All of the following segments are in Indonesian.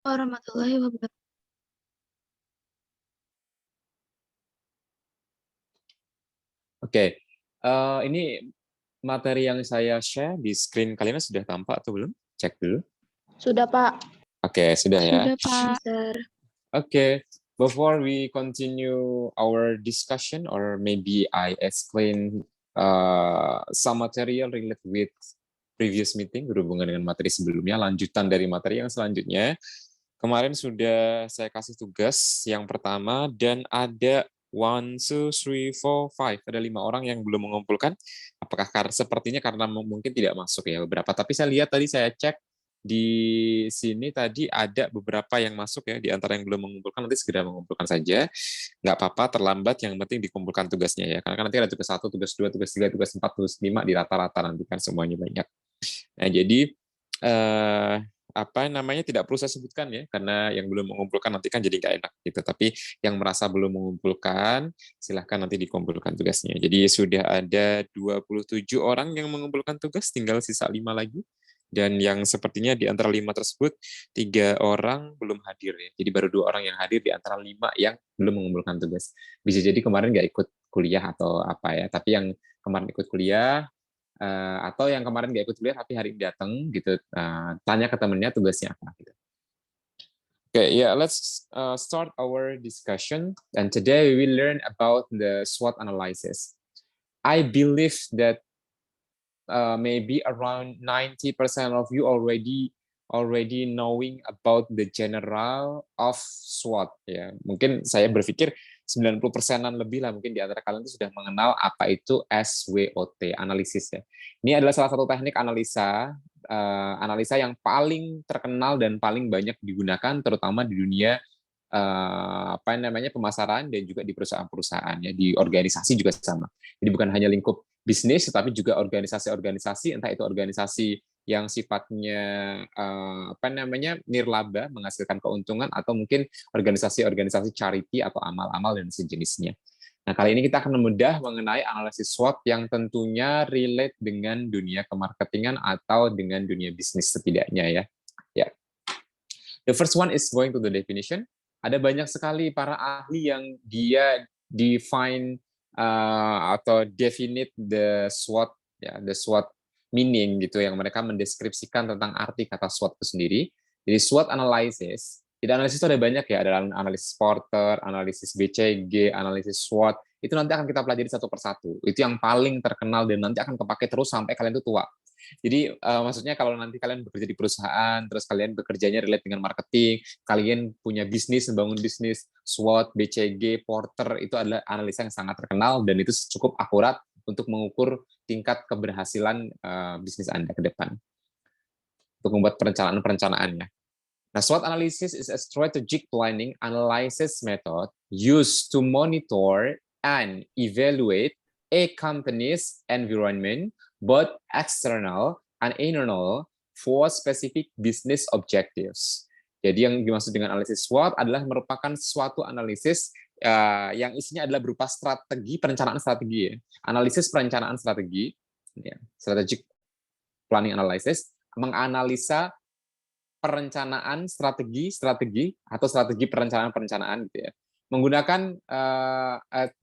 Warahmatullahi wabarakatuh. Oke, ini materi yang saya share di screen kalian sudah tampak atau belum? Cek dulu. Sudah, Pak. Oke, sudah ya. Sudah, Pak. Sir. Okay, before we continue our discussion, or maybe I explain some material related with previous meeting berhubungan dengan materi sebelumnya, lanjutan dari materi yang selanjutnya. Kemarin sudah saya kasih tugas yang pertama dan ada 1, 2, 3, 4, 5. Ada 5 orang yang belum mengumpulkan. Apakah sepertinya karena mungkin tidak masuk ya beberapa. Tapi saya lihat tadi saya cek di sini tadi ada beberapa yang masuk ya, di antara yang belum mengumpulkan nanti segera mengumpulkan saja. Nggak apa-apa, terlambat, yang penting dikumpulkan tugasnya ya. Karena kan nanti ada tugas 1, tugas 2, tugas 3, tugas 4, tugas 5 di rata-rata nanti kan semuanya banyak. Nah, jadi apa namanya tidak perlu saya sebutkan ya, karena yang belum mengumpulkan nanti kan jadi nggak enak gitu. Tapi yang merasa belum mengumpulkan, silahkan nanti dikumpulkan tugasnya. Jadi sudah ada 27 orang yang mengumpulkan tugas, tinggal sisa 5 lagi. Dan yang sepertinya di antara 5 tersebut, 3 orang belum hadir ya. Jadi baru 2 orang yang hadir di antara 5 yang belum mengumpulkan tugas. Bisa jadi kemarin nggak ikut kuliah atau apa ya. Tapi yang kemarin ikut kuliah, atau yang kemarin nggak ikut kuliah tapi hari ini datang gitu, tanya ke temennya tugasnya apa gitu. Okay, yeah, let's start our discussion. And today we will learn about the SWOT analysis. I believe that maybe around 90% of you already knowing about the general of SWOT ya. Mungkin saya berpikir 90%-an lebih lah mungkin di antara kalian itu sudah mengenal apa itu SWOT, analisis ya. Ini adalah salah satu teknik analisa yang paling terkenal dan paling banyak digunakan terutama di dunia apa namanya pemasaran dan juga di perusahaan-perusahaan ya, di organisasi juga sama. Jadi bukan hanya lingkup bisnis tetapi juga organisasi-organisasi, entah itu organisasi yang sifatnya apa namanya nirlaba menghasilkan keuntungan atau mungkin organisasi-organisasi charity atau amal-amal dan sejenisnya. Nah, kali ini kita akan membedah mengenai analisis SWOT yang tentunya relate dengan dunia kemarketingan atau dengan dunia bisnis setidaknya ya. Ya. The first one is going to the definition. Ada banyak sekali para ahli yang dia define atau definite the SWOT ya, the SWOT meaning gitu, yang mereka mendeskripsikan tentang arti kata SWOT itu sendiri. Jadi SWOT analysis, tidak analisis itu ada banyak ya, ada analisis Porter, analisis BCG, analisis SWOT. Itu nanti akan kita pelajari satu persatu. Itu yang paling terkenal dan nanti akan kepake terus sampai kalian itu tua. Jadi maksudnya kalau nanti kalian bekerja di perusahaan, terus kalian bekerjanya relate dengan marketing, kalian punya bisnis, membangun bisnis, SWOT, BCG, Porter, itu adalah analisa yang sangat terkenal dan itu cukup akurat untuk mengukur tingkat keberhasilan bisnis Anda ke depan. Untuk membuat perencanaan-perencanaannya. Nah, SWOT analysis is a strategic planning analysis method used to monitor and evaluate a company's environment, both external and internal, for specific business objectives. Jadi yang dimaksud dengan analisis SWOT adalah merupakan suatu analisis yang isinya adalah berupa strategi, perencanaan strategi ya. Analisis perencanaan strategi, ya, strategic planning analysis, menganalisa perencanaan strategi atau strategi perencanaan gitu ya, menggunakan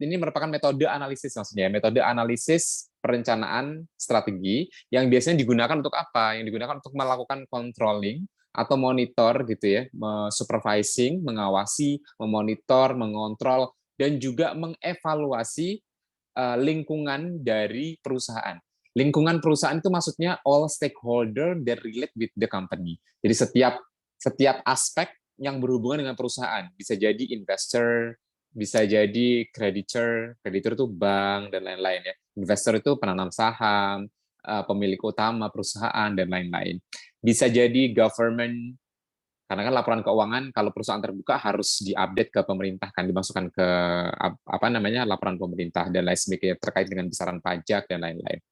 ini merupakan metode analisis, maksudnya metode analisis perencanaan strategi yang biasanya digunakan untuk apa? Yang digunakan untuk melakukan controlling atau monitor gitu ya, supervising, mengawasi, memonitor, mengontrol dan juga mengevaluasi lingkungan dari perusahaan. Lingkungan perusahaan itu maksudnya all stakeholder that relate with the company. Jadi setiap aspek yang berhubungan dengan perusahaan, bisa jadi investor, bisa jadi creditor itu bank dan lain-lain ya. Investor itu penanam saham, pemilik utama perusahaan dan lain-lain. Bisa jadi government, karena kan laporan keuangan kalau perusahaan terbuka harus diupdate ke pemerintah, kan dimasukkan ke apa namanya laporan pemerintah dan lain sebagainya terkait dengan besaran pajak dan lain-lain.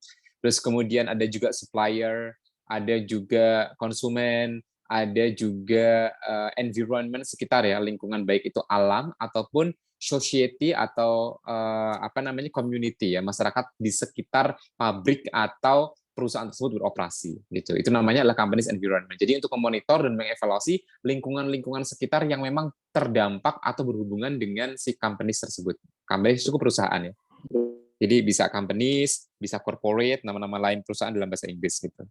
Terus kemudian ada juga supplier, ada juga konsumen, ada juga environment sekitar ya, lingkungan baik itu alam ataupun society atau apa namanya community ya, masyarakat di sekitar pabrik atau perusahaan tersebut beroperasi gitu. Itu namanya adalah company's environment. Jadi untuk memonitor dan mengevaluasi lingkungan-lingkungan sekitar yang memang terdampak atau berhubungan dengan si companies tersebut. Companies itu perusahaan ya. Jadi bisa companies, bisa corporate, nama-nama lain perusahaan dalam bahasa Inggris gitu.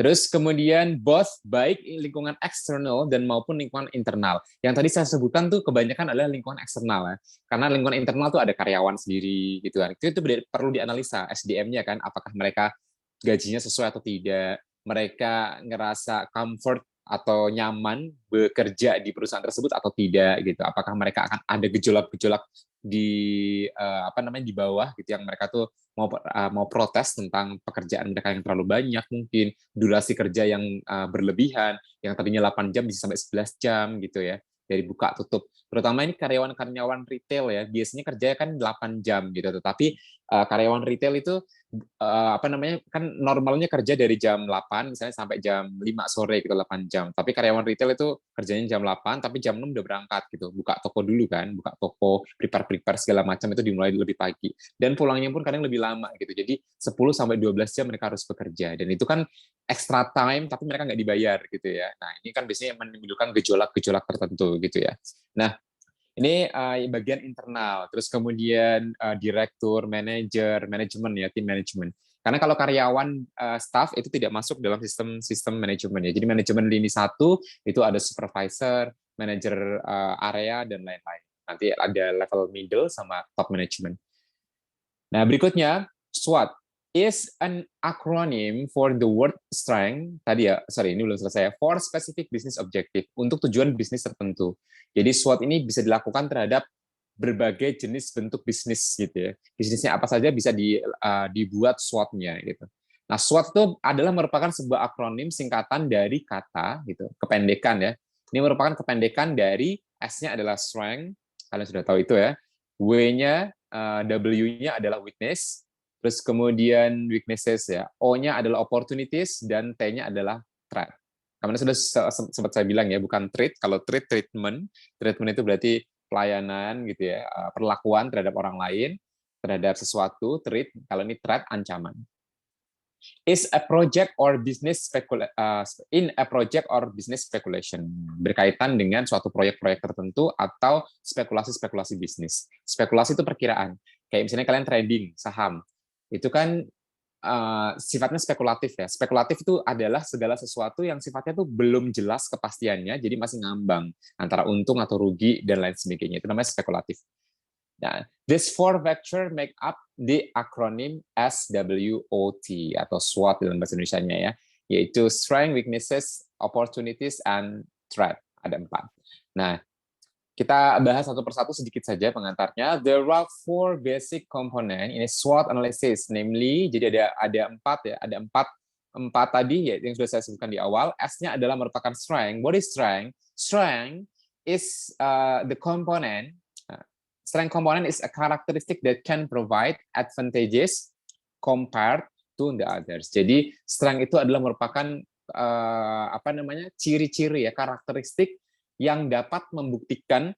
Terus kemudian both baik lingkungan eksternal dan maupun lingkungan internal. Yang tadi saya sebutkan tuh kebanyakan adalah lingkungan eksternal ya. Karena lingkungan internal tuh ada karyawan sendiri gitu kan. Itu perlu dianalisa SDM-nya kan, apakah mereka gajinya sesuai atau tidak, mereka ngerasa comfort atau nyaman bekerja di perusahaan tersebut atau tidak gitu. Apakah mereka akan ada gejolak-gejolak di apa namanya di bawah gitu yang mereka tuh mau protes tentang pekerjaan mereka yang terlalu banyak, mungkin durasi kerja yang berlebihan, yang tadinya 8 jam bisa sampai 11 jam gitu ya, dari buka tutup. Terutama ini karyawan-karyawan retail ya, biasanya kerjanya kan 8 jam gitu, tetapi karyawan retail itu apa namanya kan normalnya kerja dari jam 8 misalnya sampai jam 5 sore gitu 8 jam. Tapi karyawan retail itu kerjanya jam 8 tapi jam 6 udah berangkat gitu. Buka toko dulu kan, buka toko, prepare segala macam itu dimulai lebih pagi. Dan pulangnya pun kadang lebih lama gitu. Jadi 10 sampai 12 jam mereka harus bekerja dan itu kan extra time tapi mereka nggak dibayar gitu ya. Nah, ini kan biasanya menimbulkan gejolak-gejolak tertentu gitu ya. Nah, ini bagian internal, terus kemudian direktur, manajer, manajemen ya, tim manajemen. Karena kalau karyawan staff itu tidak masuk dalam sistem manajemen ya. Jadi manajemen lini 1 itu ada supervisor, manajer area dan lain-lain. Nanti ada level middle sama top management. Nah, berikutnya SWOT is an acronym for the word strength. Tadi ya, sorry ini belum selesai. For specific business objective, untuk tujuan bisnis tertentu. Jadi SWOT ini bisa dilakukan terhadap berbagai jenis bentuk bisnis gitu ya. Bisnisnya apa saja bisa dibuat SWOT-nya gitu. Nah, SWOT itu adalah merupakan sebuah akronim singkatan dari kata gitu, kependekan ya. Ini merupakan kependekan dari S-nya adalah strength, kalian sudah tahu itu ya. W-nya, W-nya adalah weakness, terus kemudian weaknesses ya. O-nya adalah opportunities dan T-nya adalah threat. Karena sudah sempat saya bilang ya, bukan treat. Kalau treat, treatment. Treatment itu berarti pelayanan gitu ya, perlakuan terhadap orang lain, terhadap sesuatu, treat. Kalau ini threat, ancaman. Is a project or business in a project or business speculation, berkaitan dengan suatu proyek-proyek tertentu atau spekulasi-spekulasi bisnis. Spekulasi itu perkiraan. Kayak misalnya kalian trading saham, itu kan sifatnya spekulatif ya. Spekulatif itu adalah segala sesuatu yang sifatnya tuh belum jelas kepastiannya, jadi masih ngambang antara untung atau rugi dan lain sebagainya. Itu namanya spekulatif. Nah, this four vector make up the acronym SWOT atau SWOT dalam bahasa Indonesianya ya, yaitu strength, weaknesses, opportunities, and threat. Ada 4. Nah, kita bahas satu persatu sedikit saja pengantarnya. There are 4 basic component in a SWOT analysis, namely, jadi ada 4 ya, ada 4 tadi ya yang sudah saya sebutkan di awal. S-nya adalah merupakan strength. What is strength? Strength is the component. Strength component is a characteristic that can provide advantages compared to the others. Jadi strength itu adalah merupakan apa namanya ciri-ciri ya, karakteristik yang dapat membuktikan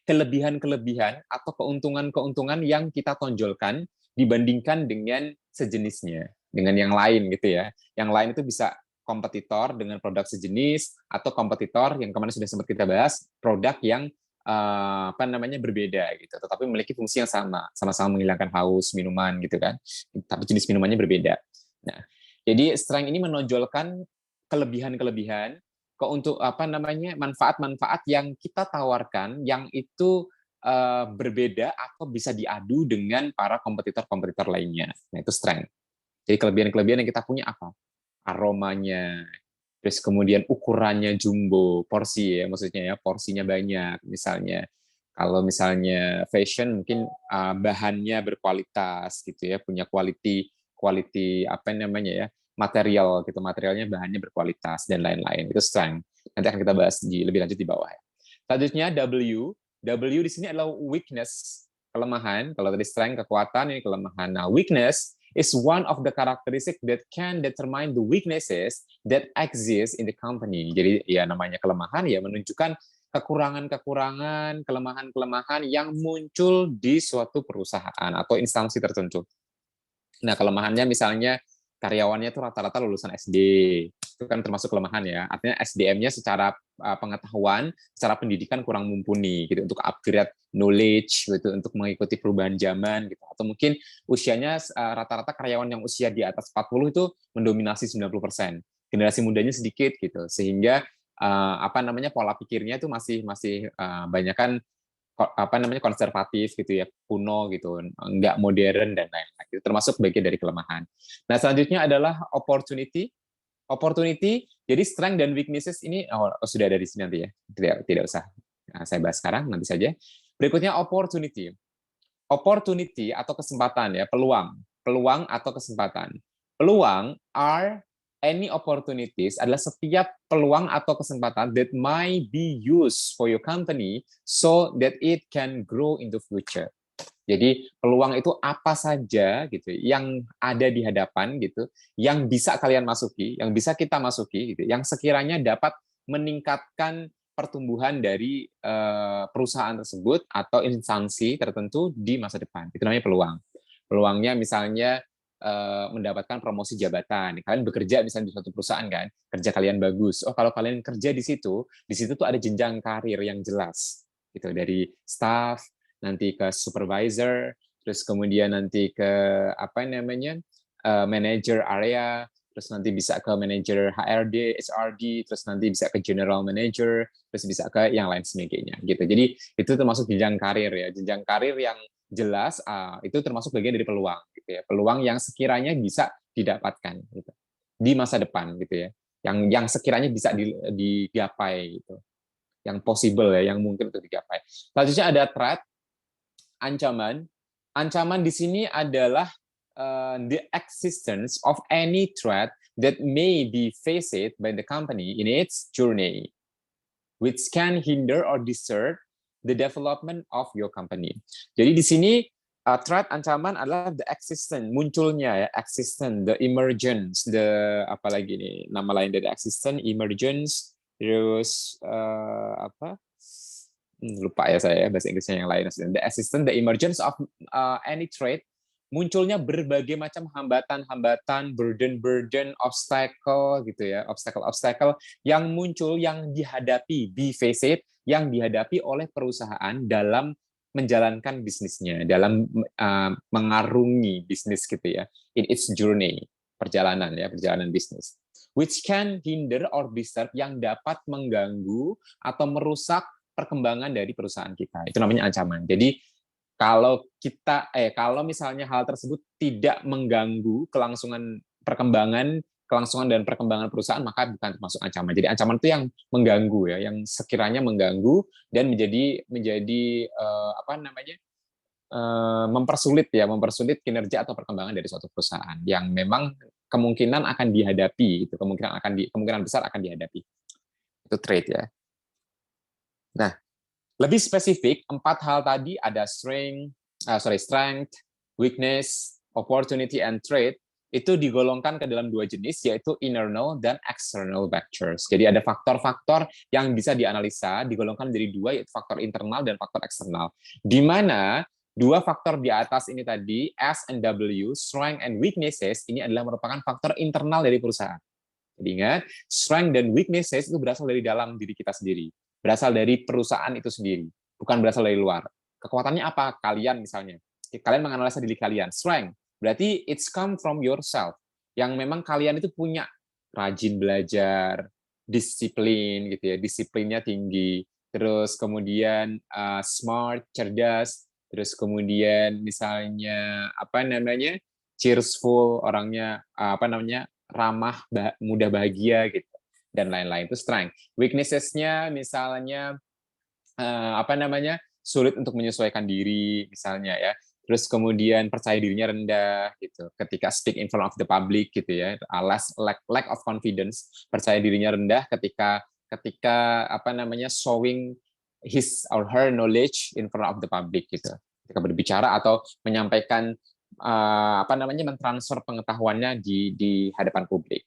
kelebihan-kelebihan atau keuntungan-keuntungan yang kita tonjolkan dibandingkan dengan sejenisnya, dengan yang lain gitu ya. Yang lain itu bisa kompetitor dengan produk sejenis atau kompetitor yang kemarin sudah sempat kita bahas, produk yang apa namanya berbeda gitu, tetapi memiliki fungsi yang sama-sama menghilangkan haus minuman gitu kan, tapi jenis minumannya berbeda. Nah, jadi strength ini menonjolkan kelebihan-kelebihan untuk apa namanya manfaat-manfaat yang kita tawarkan yang itu berbeda atau bisa diadu dengan para kompetitor-kompetitor lainnya. Nah, itu strength. Jadi kelebihan-kelebihan yang kita punya apa? Aromanya, terus kemudian ukurannya jumbo, porsi ya maksudnya ya, porsinya banyak misalnya. Kalau misalnya fashion mungkin bahannya berkualitas gitu ya, punya quality apa namanya ya, material gitu, materialnya bahannya berkualitas dan lain-lain. Itu strength. Nanti akan kita bahas lebih lanjut di bawah ya. Selanjutnya W. W di sini adalah weakness, kelemahan. Kalau tadi strength kekuatan, ini kelemahan. Nah, weakness is one of the characteristic that can determine the weaknesses that exist in the company. Jadi ya namanya kelemahan ya menunjukkan kekurangan-kekurangan, kelemahan-kelemahan yang muncul di suatu perusahaan atau instansi tertentu. Nah, kelemahannya misalnya karyawannya itu rata-rata lulusan SD. Itu kan termasuk kelemahan ya. Artinya SDM-nya secara pengetahuan, secara pendidikan kurang mumpuni gitu untuk upgrade knowledge gitu untuk mengikuti perubahan zaman gitu. Atau mungkin usianya rata-rata karyawan yang usia di atas 40 itu mendominasi 90%. Generasi mudanya sedikit gitu. Sehingga apa namanya pola pikirnya itu masih masih banyak kan apa namanya konservatif gitu ya, kuno gitu, nggak modern dan lain-lain. Itu termasuk bagian dari kelemahan. Nah, selanjutnya adalah opportunity. Opportunity, jadi strength dan weaknesses ini sudah ada di sini nanti ya. Tidak usah saya bahas sekarang, nanti saja. Berikutnya opportunity. Opportunity atau kesempatan ya, peluang. Peluang atau kesempatan. Peluang are any opportunities adalah setiap peluang atau kesempatan that might be used for your company so that it can grow in the future. Jadi peluang itu apa saja gitu yang ada di hadapan gitu, yang bisa kalian masuki, yang bisa kita masuki gitu, yang sekiranya dapat meningkatkan pertumbuhan dari perusahaan tersebut atau instansi tertentu di masa depan. Itu namanya peluang. Peluangnya misalnya mendapatkan promosi jabatan. Kalian bekerja misalnya di suatu perusahaan kan, kerja kalian bagus. Oh, kalau kalian kerja di situ tuh ada jenjang karir yang jelas. Gitu dari staff, nanti ke supervisor, terus kemudian nanti ke apa namanya? Manager area, terus nanti bisa ke manager HRD, HRD, terus nanti bisa ke general manager, terus bisa ke yang lain sebagainya gitu. Jadi itu termasuk jenjang karir ya, jenjang karir yang jelas itu termasuk bagian dari peluang gitu ya, peluang yang sekiranya bisa didapatkan gitu di masa depan gitu ya, yang sekiranya bisa digapai gitu, yang possible ya, yang mungkin untuk digapai. Selanjutnya ada threat, ancaman. Ancaman di sini adalah the existence of any threat that may be faced by the company in its journey, which can hinder or disturb the development of your company. Jadi di sini threat ancaman adalah the existence, munculnya ya, existence, the emergence, the apalagi nih nama lain dari existence, emergence, terus apa? Lupa ya saya bahasa Inggrisnya yang lain. The existence, the emergence of any threat, munculnya berbagai macam hambatan-hambatan, burden-burden, obstacle gitu ya, obstacle-obstacle yang muncul, yang dihadapi, be faced, yang dihadapi oleh perusahaan dalam menjalankan bisnisnya, dalam mengarungi bisnis gitu ya, in its journey, perjalanan ya, perjalanan bisnis. Which can hinder or disturb, yang dapat mengganggu atau merusak perkembangan dari perusahaan kita. Itu namanya ancaman. Jadi kalau misalnya hal tersebut tidak mengganggu kelangsungan dan perkembangan perusahaan, maka bukan termasuk ancaman. Jadi ancaman itu yang mengganggu ya, yang sekiranya mengganggu dan menjadi apa namanya? Mempersulit kinerja atau perkembangan dari suatu perusahaan yang memang kemungkinan akan dihadapi, itu kemungkinan besar akan dihadapi. Itu trait ya. Nah, lebih spesifik, 4 hal tadi ada strength, weakness, opportunity, and trait, itu digolongkan ke dalam 2 jenis, yaitu internal dan external factors. Jadi ada faktor-faktor yang bisa dianalisa, digolongkan menjadi 2, yaitu faktor internal dan faktor eksternal. Di mana 2 faktor di atas ini tadi, S and W, strength and weaknesses, ini adalah merupakan faktor internal dari perusahaan. Jadi ingat, strength dan weaknesses itu berasal dari dalam diri kita sendiri. Berasal dari perusahaan itu sendiri, bukan berasal dari luar. Kekuatannya apa? Kalian misalnya. Kalian menganalisa diri kalian. Strength, berarti it's come from yourself. Yang memang kalian itu punya rajin belajar, disiplin gitu ya, disiplinnya tinggi. Terus kemudian smart, cerdas. Terus kemudian misalnya apa namanya? Cheerful, orangnya apa namanya? Ramah, mudah bahagia gitu dan lain-lain. Itu strength. Weaknesses-nya misalnya apa namanya? Sulit untuk menyesuaikan diri misalnya ya. Terus kemudian percaya dirinya rendah gitu. Ketika speak in front of the public gitu ya. Lack of confidence, percaya dirinya rendah ketika apa namanya? Showing his or her knowledge in front of the public gitu. Ketika berbicara atau menyampaikan apa namanya? Mentransfer pengetahuannya di hadapan publik.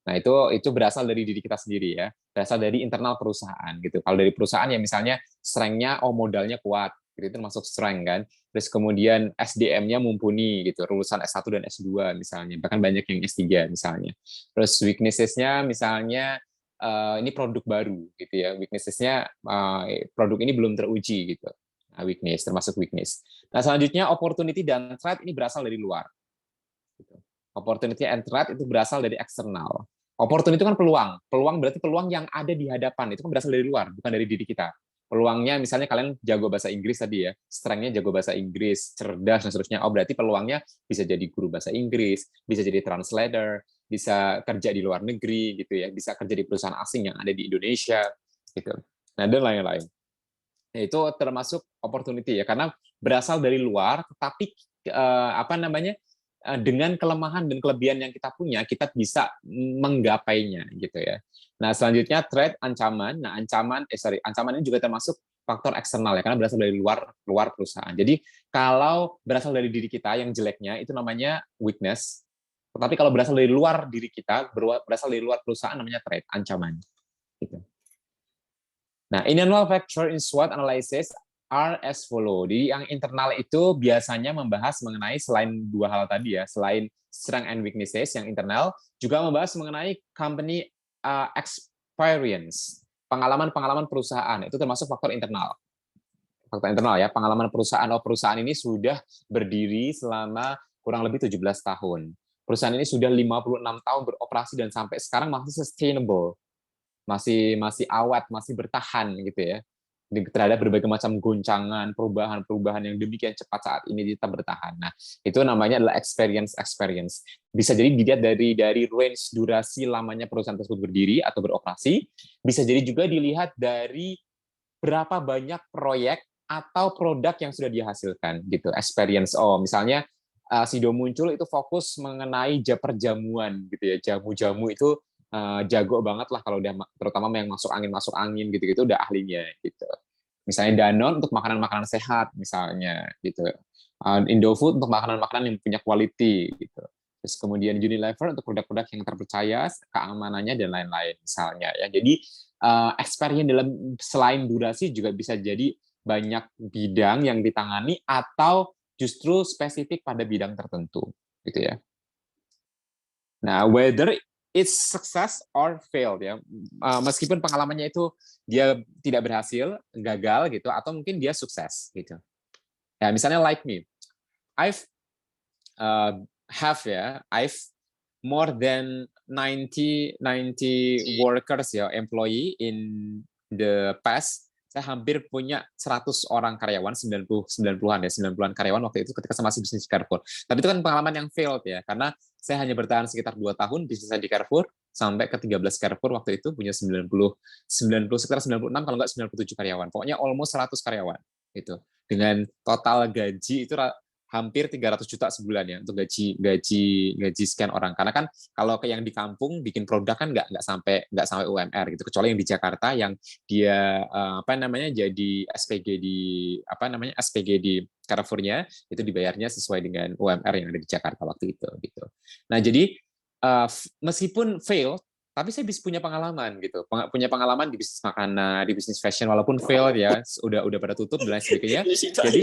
Nah, itu berasal dari diri kita sendiri ya, berasal dari internal perusahaan gitu. Kalau dari perusahaan ya misalnya strength-nya modalnya kuat, Itu termasuk strength kan. Terus kemudian SDM-nya mumpuni gitu, lulusan S1 dan S2 misalnya, bahkan banyak yang S3 misalnya. Terus weaknesses-nya misalnya ini produk baru gitu ya, weaknesses-nya produk ini belum teruji gitu. Nah, weakness termasuk weakness. Nah, selanjutnya opportunity dan threat ini berasal dari luar. Gitu. Opportunity and threat itu berasal dari eksternal. Opportunity itu kan peluang. Peluang berarti peluang yang ada di hadapan. Itu kan berasal dari luar, bukan dari diri kita. Peluangnya misalnya kalian jago bahasa Inggris tadi ya, strength-nya jago bahasa Inggris, cerdas dan seterusnya. Oh, berarti peluangnya bisa jadi guru bahasa Inggris, bisa jadi translator, bisa kerja di luar negeri gitu ya, bisa kerja di perusahaan asing yang ada di Indonesia gitu. Nah, dan lain-lain. Itu termasuk opportunity ya, karena berasal dari luar, tetapi dengan kelemahan dan kelebihan yang kita punya, kita bisa menggapainya gitu ya. Nah, selanjutnya threat, ancaman. Nah, ancaman ini juga termasuk faktor eksternal ya, karena berasal dari luar perusahaan. Jadi kalau berasal dari diri kita yang jeleknya itu namanya weakness. Tetapi kalau berasal dari luar diri kita, berasal dari luar perusahaan namanya threat, ancaman. Gitu. Nah, internal factor in SWOT analysis are as follow. Jadi yang internal itu biasanya membahas mengenai selain dua hal tadi ya, selain strength and weaknesses yang internal, juga membahas mengenai company experience, pengalaman-pengalaman perusahaan. Itu termasuk faktor internal. Faktor internal ya, pengalaman perusahaan. Oh, perusahaan ini sudah berdiri selama kurang lebih 17 tahun. Perusahaan ini sudah 56 tahun beroperasi dan sampai sekarang masih sustainable, masih awet, masih bertahan gitu ya terhadap berbagai macam goncangan, perubahan-perubahan yang demikian cepat saat ini tetap bertahan. Nah, itu namanya adalah experience. Bisa jadi dilihat dari range durasi lamanya perusahaan tersebut berdiri atau beroperasi, bisa jadi juga dilihat dari berapa banyak proyek atau produk yang sudah dihasilkan gitu. Experience. Oh, misalnya Sido muncul itu fokus mengenai perjamuan gitu ya. Jamu-jamu itu jago banget lah kalau dia terutama yang masuk angin gitu-gitu udah ahlinya gitu. Misalnya Danone untuk makanan-makanan sehat misalnya gitu. Indofood untuk makanan-makanan yang punya quality gitu. Terus kemudian Unilever untuk produk-produk yang terpercaya, keamanannya dan lain-lain misalnya ya. Jadi experience dalam selain durasi juga bisa jadi banyak bidang yang ditangani atau justru spesifik pada bidang tertentu gitu ya. Nah, whether it's success or failed ya. Meskipun pengalamannya itu dia tidak berhasil, gagal gitu, atau mungkin dia sukses gitu. Ya, misalnya like me, I've I've more than 90 workers ya, employee in the past. Saya hampir punya 100 orang karyawan, 90-an ya, 90-an karyawan waktu itu ketika saya masih bisnis di Carrefour. Tapi itu kan pengalaman yang failed ya, karena saya hanya bertahan sekitar 2 tahun bisnis saya di Carrefour, sampai ke 13 Carrefour waktu itu punya 90 sekitar 96 kalau nggak 97 karyawan. Pokoknya almost 100 karyawan itu. Dengan total gaji itu hampir 300 juta sebulan ya untuk gaji sekian orang, karena kan kalau yang di kampung bikin produk kan nggak sampai UMR gitu, kecuali yang di Jakarta yang dia jadi SPG di Carrefour-nya itu dibayarnya sesuai dengan UMR yang ada di Jakarta waktu itu gitu. Nah, jadi meskipun fail tapi saya bisa punya pengalaman gitu, punya pengalaman di bisnis makanan, di bisnis fashion, walaupun fail ya udah pada tutup dan lain sebagainya. Jadi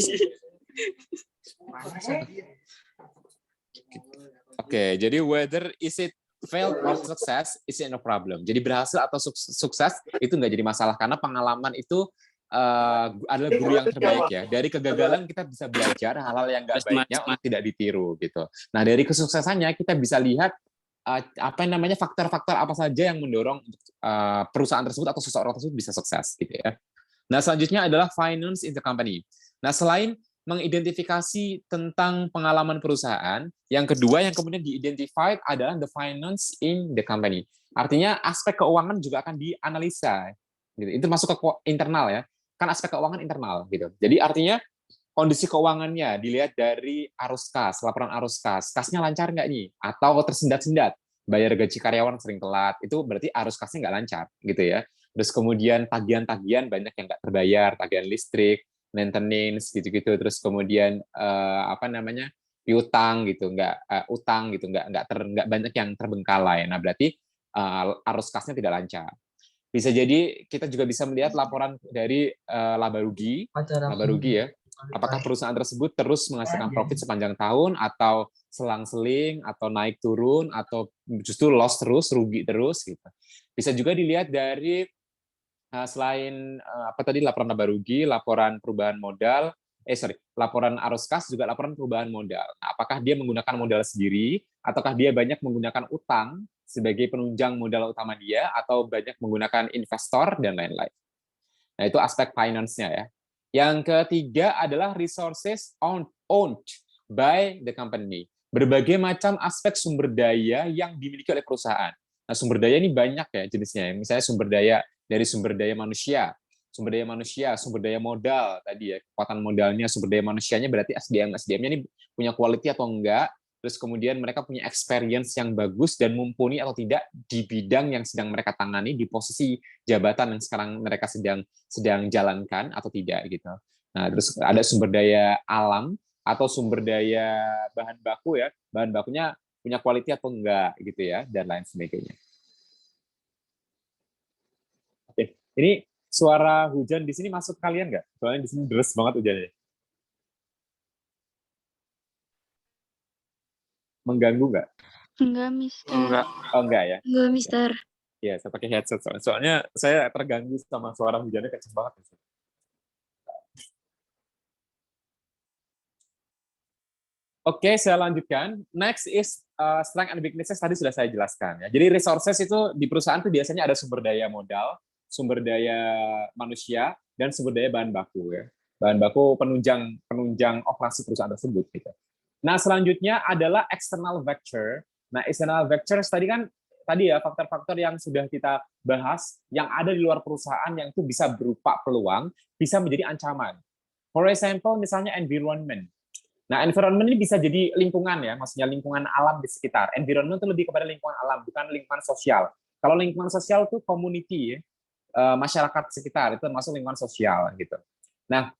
jadi whether is it failed or success is it no problem. Jadi berhasil atau sukses itu nggak jadi masalah, karena pengalaman itu adalah guru yang terbaik ya. Dari kegagalan kita bisa belajar hal-hal yang nggak baiknya untuk tidak ditiru gitu. Nah, dari kesuksesannya kita bisa lihat faktor-faktor apa saja yang mendorong perusahaan tersebut atau seseorang tersebut bisa sukses gitu ya. Nah, selanjutnya adalah finance in the company. Nah, selain mengidentifikasi tentang pengalaman perusahaan, yang kedua yang kemudian di-identified adalah the finance in the company. Artinya aspek keuangan juga akan dianalisa. Gitu. Itu masuk ke internal ya. Kan aspek keuangan internal gitu. Jadi artinya kondisi keuangannya dilihat dari arus kas, laporan arus kas. Kasnya lancar nggak nih? Atau tersendat-sendat? Bayar gaji karyawan sering telat. Itu berarti arus kasnya nggak lancar gitu ya. Terus kemudian tagihan-tagihan banyak yang nggak terbayar, tagihan listrik, maintenance gitu-gitu, terus kemudian piutang gitu, utang gitu, nggak banyak yang terbengkalai. Nah, berarti arus kasnya tidak lancar. Bisa jadi kita juga bisa melihat laporan dari laba rugi ya. Apakah perusahaan tersebut terus menghasilkan profit sepanjang tahun, atau selang-seling, atau naik turun, atau justru loss terus, rugi terus gitu. Bisa juga dilihat dari selain apa tadi, laporan laba rugi, laporan perubahan modal, laporan arus kas, juga laporan perubahan modal. Nah, apakah dia menggunakan modal sendiri, ataukah dia banyak menggunakan utang sebagai penunjang modal utama dia, atau banyak menggunakan investor dan lain-lain. Nah, itu aspek finance-nya ya. Yang ketiga adalah resources owned by the company. Berbagai macam aspek sumber daya yang dimiliki oleh perusahaan. Nah, sumber daya ini banyak ya jenisnya. Misalnya sumber daya dari sumber daya manusia, sumber daya modal tadi ya, kekuatan modalnya, sumber daya manusianya berarti SDM-nya ini punya quality atau enggak, terus kemudian mereka punya experience yang bagus dan mumpuni atau tidak di bidang yang sedang mereka tangani, di posisi jabatan yang sekarang mereka sedang jalankan atau tidak gitu. Nah, terus ada sumber daya alam atau sumber daya bahan baku ya, bahan bakunya punya quality atau enggak gitu ya, dan lain sebagainya. Oke, ini suara hujan di sini masuk kalian nggak? Soalnya di sini deras banget hujannya. Mengganggu nggak? Enggak, Mister. Oh enggak ya? Enggak, Mister. Ya, saya pakai headset soalnya saya terganggu sama suara hujannya kenceng banget. Oke, saya lanjutkan. Next is strength and weaknesses, tadi sudah saya jelaskan ya. Jadi resources itu di perusahaan itu biasanya ada sumber daya modal, sumber daya manusia, dan sumber daya bahan baku ya. Bahan baku penunjang penunjang operasi perusahaan tersebut gitu. Nah, selanjutnya adalah external factor. Nah, external factors tadi ya faktor-faktor yang sudah kita bahas yang ada di luar perusahaan yang itu bisa berupa peluang, bisa menjadi ancaman. For example, misalnya environment. Nah, environment ini bisa jadi lingkungan ya, maksudnya lingkungan alam di sekitar. Environment itu lebih kepada lingkungan alam, bukan lingkungan sosial. Kalau lingkungan sosial itu community ya, masyarakat sekitar itu masuk lingkungan sosial gitu. Nah,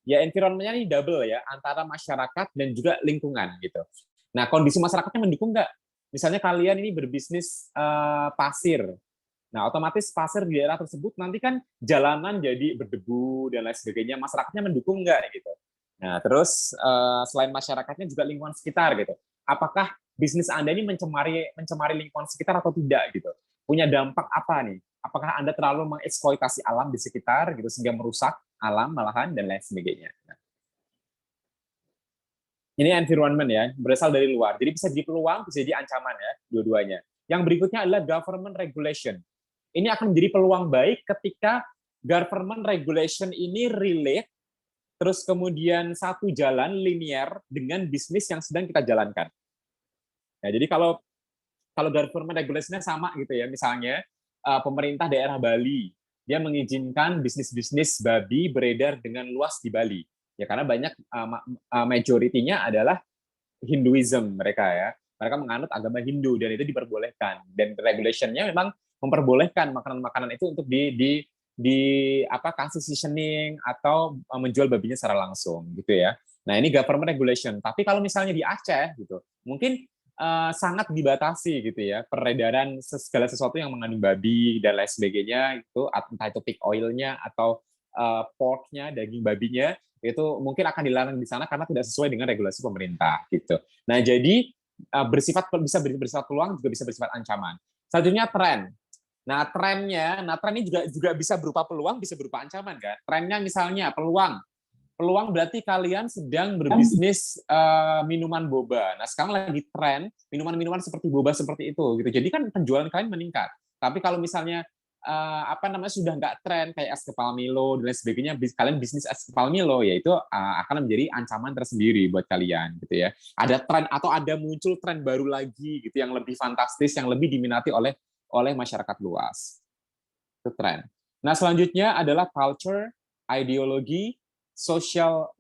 ya environment-nya ini double ya, antara masyarakat dan juga lingkungan gitu. Nah, kondisi masyarakatnya mendukung nggak? Misalnya kalian ini berbisnis pasir. Nah, otomatis pasir di daerah tersebut nanti kan jalanan jadi berdebu dan lain sebagainya. Masyarakatnya mendukung nggak gitu? Nah, terus selain masyarakatnya juga lingkungan sekitar gitu. Apakah bisnis Anda ini mencemari lingkungan sekitar atau tidak gitu? Punya dampak apa nih? Apakah Anda terlalu mengeksploitasi alam di sekitar gitu sehingga merusak alam malahan dan lain sebagainya. Nah, ini environment ya, berasal dari luar. Jadi bisa jadi peluang, bisa jadi ancaman ya, dua-duanya. Yang berikutnya adalah government regulation. Ini akan menjadi peluang baik ketika government regulation ini relate, terus kemudian satu jalan linear dengan bisnis yang sedang kita jalankan. Nah, jadi kalau government regulation-nya sama gitu ya, misalnya pemerintah daerah Bali, dia mengizinkan bisnis-bisnis babi beredar dengan luas di Bali. Ya karena banyak majoritinya adalah Hinduism mereka ya. Mereka menganut agama Hindu dan itu diperbolehkan. Dan regulation-nya memang memperbolehkan makanan-makanan itu untuk di apa kasih seasoning atau menjual babinya secara langsung gitu ya. Nah, ini government regulation. Tapi kalau misalnya di Aceh gitu, mungkin sangat dibatasi gitu ya peredaran segala sesuatu yang mengandung babi dan lain sebagainya itu, entah itu pig oilnya atau porknya, daging babinya, itu mungkin akan dilarang di sana karena tidak sesuai dengan regulasi pemerintah gitu. Nah, jadi bisa bersifat peluang, juga bisa bersifat ancaman. Selanjutnya tren. Nah, tren ini juga bisa berupa peluang, bisa berupa ancaman kan. Trennya misalnya peluang. Peluang berarti kalian sedang berbisnis minuman boba. Nah, sekarang lagi tren minuman-minuman seperti boba seperti itu gitu. Jadi kan penjualan kalian meningkat. Tapi kalau misalnya sudah nggak tren kayak es kepal Milo dan lain sebagainya, kalian bisnis es kepal Milo, ya itu akan menjadi ancaman tersendiri buat kalian gitu ya. Ada tren atau ada muncul tren baru lagi gitu yang lebih fantastis, yang lebih diminati oleh masyarakat luas. Itu tren. Nah, selanjutnya adalah culture, ideologi, social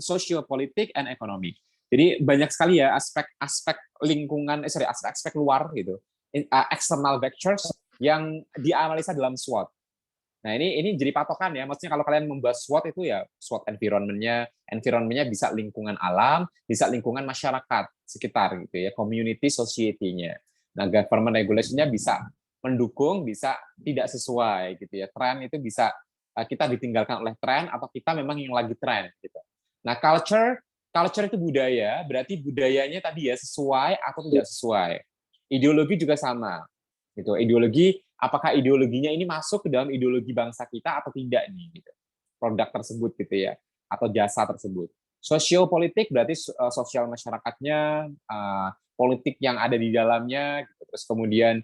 politik, and ekonomi. Jadi banyak sekali ya aspek-aspek lingkungan, aspek-aspek luar gitu, external vectors yang dianalisa dalam SWOT. Nah, ini jadi patokan ya. Maksudnya kalau kalian membuat SWOT itu ya SWOT environment-nya bisa lingkungan alam, bisa lingkungan masyarakat sekitar gitu ya, community society-nya. Nah, government regulation-nya bisa mendukung, bisa tidak sesuai gitu ya. Tren itu bisa kita ditinggalkan oleh tren atau kita memang yang lagi tren gitu. Nah, culture itu budaya, berarti budayanya tadi ya sesuai atau tidak sesuai. Ideologi juga sama. Gitu. Ideologi, apakah ideologinya ini masuk ke dalam ideologi bangsa kita atau tidak nih gitu. Produk tersebut gitu ya atau jasa tersebut. Sosiopolitik berarti sosial masyarakatnya, politik yang ada di dalamnya gitu. Terus kemudian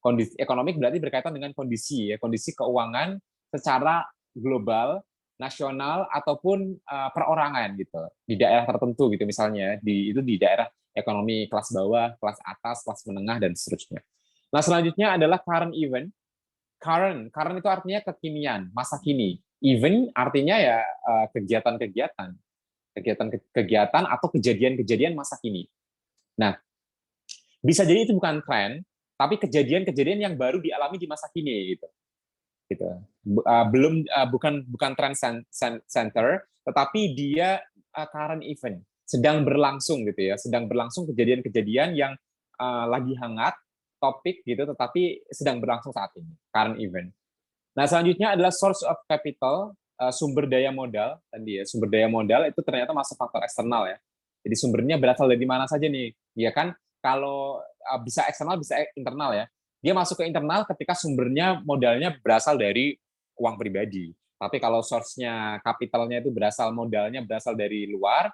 kondisi ekonomik berarti berkaitan dengan kondisi ya, kondisi keuangan secara global, nasional ataupun perorangan gitu. Di daerah tertentu gitu misalnya, itu di daerah ekonomi kelas bawah, kelas atas, kelas menengah dan seterusnya. Nah, selanjutnya adalah current event. Current itu artinya kekinian, masa kini. Event artinya ya kegiatan-kegiatan, kegiatan atau kejadian-kejadian masa kini. Nah, bisa jadi itu bukan tren, tapi kejadian-kejadian yang baru dialami di masa kini gitu. Gitu. Bukan trend center, tetapi dia current event, sedang berlangsung gitu ya, sedang berlangsung kejadian-kejadian yang lagi hangat topik gitu, tetapi sedang berlangsung saat ini, current event. Nah, selanjutnya adalah source of capital, sumber daya modal tadi ya. Sumber daya modal itu ternyata masuk faktor eksternal ya. Jadi sumbernya berasal dari mana saja nih? Ya kan, kalau bisa eksternal bisa internal ya. Dia masuk ke internal ketika sumbernya modalnya berasal dari uang pribadi. Tapi kalau source-nya kapitalnya itu modalnya berasal dari luar,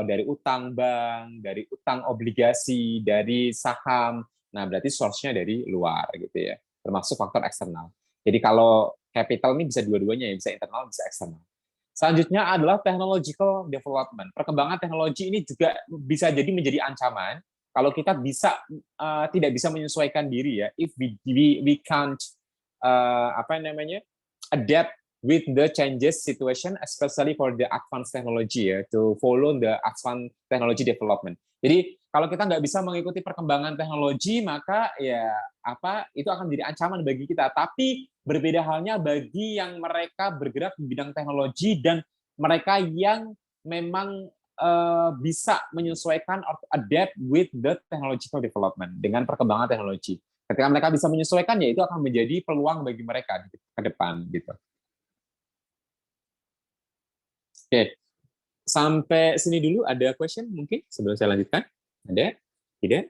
dari utang bank, dari utang obligasi, dari saham. Nah, berarti source-nya dari luar gitu ya. Termasuk faktor eksternal. Jadi kalau capital ini bisa dua-duanya ya, bisa internal, bisa eksternal. Selanjutnya adalah technological development. Perkembangan teknologi ini juga bisa jadi menjadi ancaman kalau kita tidak bisa menyesuaikan diri ya. If we can't adapt with the changes situation, especially for the advanced technology ya, to follow the advanced technology development. Jadi kalau kita nggak bisa mengikuti perkembangan teknologi, maka ya itu akan menjadi ancaman bagi kita. Tapi berbeda halnya bagi yang mereka bergerak di bidang teknologi dan mereka yang memang bisa menyesuaikan or adapt with the technological development dengan perkembangan teknologi. Ketika mereka bisa menyesuaikan, ya itu akan menjadi peluang bagi mereka ke depan gitu. Oke, sampai sini dulu. Ada question mungkin sebelum saya lanjutkan? Ada? Tidak?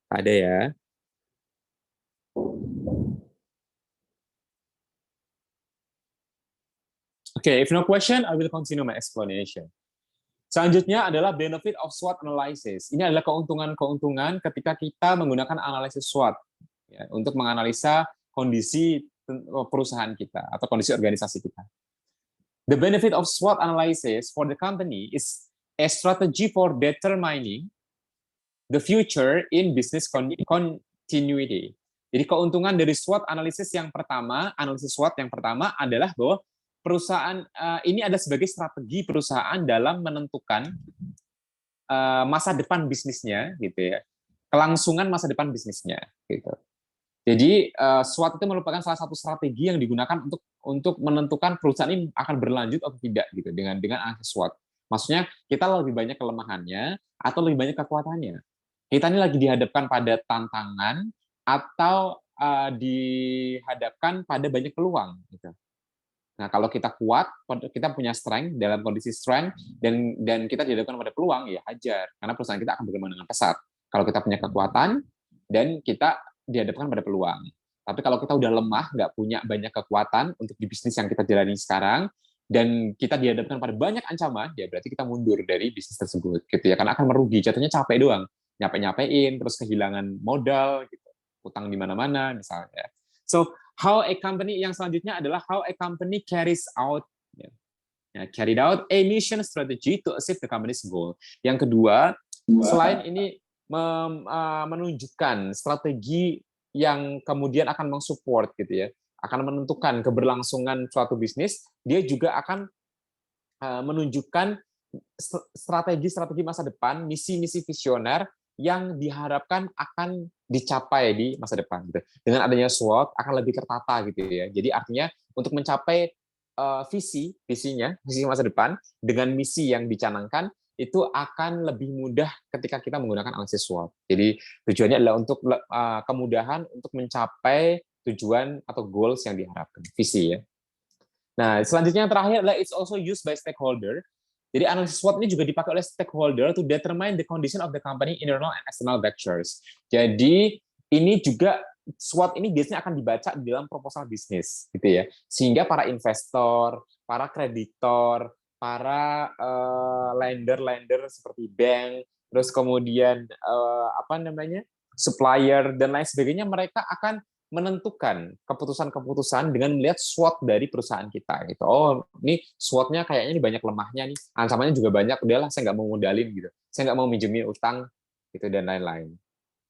Ada ya. Okay, if no question, I will continue my explanation. Selanjutnya adalah benefit of SWOT analysis. Ini adalah keuntungan-keuntungan ketika kita menggunakan analisis SWOT ya, untuk menganalisa kondisi perusahaan kita atau kondisi organisasi kita. The benefit of SWOT analysis for the company is a strategy for determining the future in business continuity. Jadi keuntungan dari SWOT analisis yang pertama adalah bahwa perusahaan ini ada sebagai strategi perusahaan dalam menentukan masa depan bisnisnya gitu ya. Kelangsungan masa depan bisnisnya gitu. Jadi SWOT itu merupakan salah satu strategi yang digunakan untuk menentukan perusahaan ini akan berlanjut atau tidak gitu dengan analisis SWOT. Maksudnya kita lebih banyak kelemahannya atau lebih banyak kekuatannya. Kita ini lagi dihadapkan pada tantangan atau dihadapkan pada banyak peluang gitu. Nah, kalau kita kuat, kita punya strength dalam kondisi strength dan kita dihadapkan pada peluang, ya hajar karena perusahaan kita akan berkembang dengan pesat. Kalau kita punya kekuatan dan kita dihadapkan pada peluang. Tapi kalau kita udah lemah, nggak punya banyak kekuatan untuk di bisnis yang kita jalani sekarang, dan kita dihadapkan pada banyak ancaman, ya berarti kita mundur dari bisnis tersebut, gitu ya, karena akan merugi, jatuhnya capek doang, nyapein, terus kehilangan modal, gitu, utang di mana-mana, misalnya. So, how a company yang selanjutnya adalah how a company carries out a mission strategy to achieve the company's goal. Yang kedua, selain ini menunjukkan strategi yang kemudian akan mensupport gitu ya, akan menentukan keberlangsungan suatu bisnis, dia juga akan menunjukkan strategi masa depan, misi-misi visioner yang diharapkan akan dicapai di masa depan. Gitu. Dengan adanya SWOT akan lebih tertata gitu ya. Jadi artinya untuk mencapai visi masa depan dengan misi yang dicanangkan, itu akan lebih mudah ketika kita menggunakan analisis SWOT. Jadi tujuannya adalah untuk kemudahan untuk mencapai tujuan atau goals yang diharapkan, visi ya. Nah, selanjutnya yang terakhir adalah it's also used by stakeholder. Jadi analisis SWOT ini juga dipakai oleh stakeholder to determine the condition of the company internal and external vectors. Jadi ini juga SWOT ini biasanya akan dibaca di dalam proposal bisnis, gitu ya. Sehingga para investor, para kreditor, para lender seperti bank, terus kemudian supplier dan lain sebagainya, mereka akan menentukan keputusan-keputusan dengan melihat SWOT dari perusahaan kita gitu. Oh, ini SWOT-nya kayaknya ini banyak lemahnya nih, ancamannya juga banyak, udahlah saya nggak mau modalin gitu, saya nggak mau minjemin utang gitu dan lain-lain.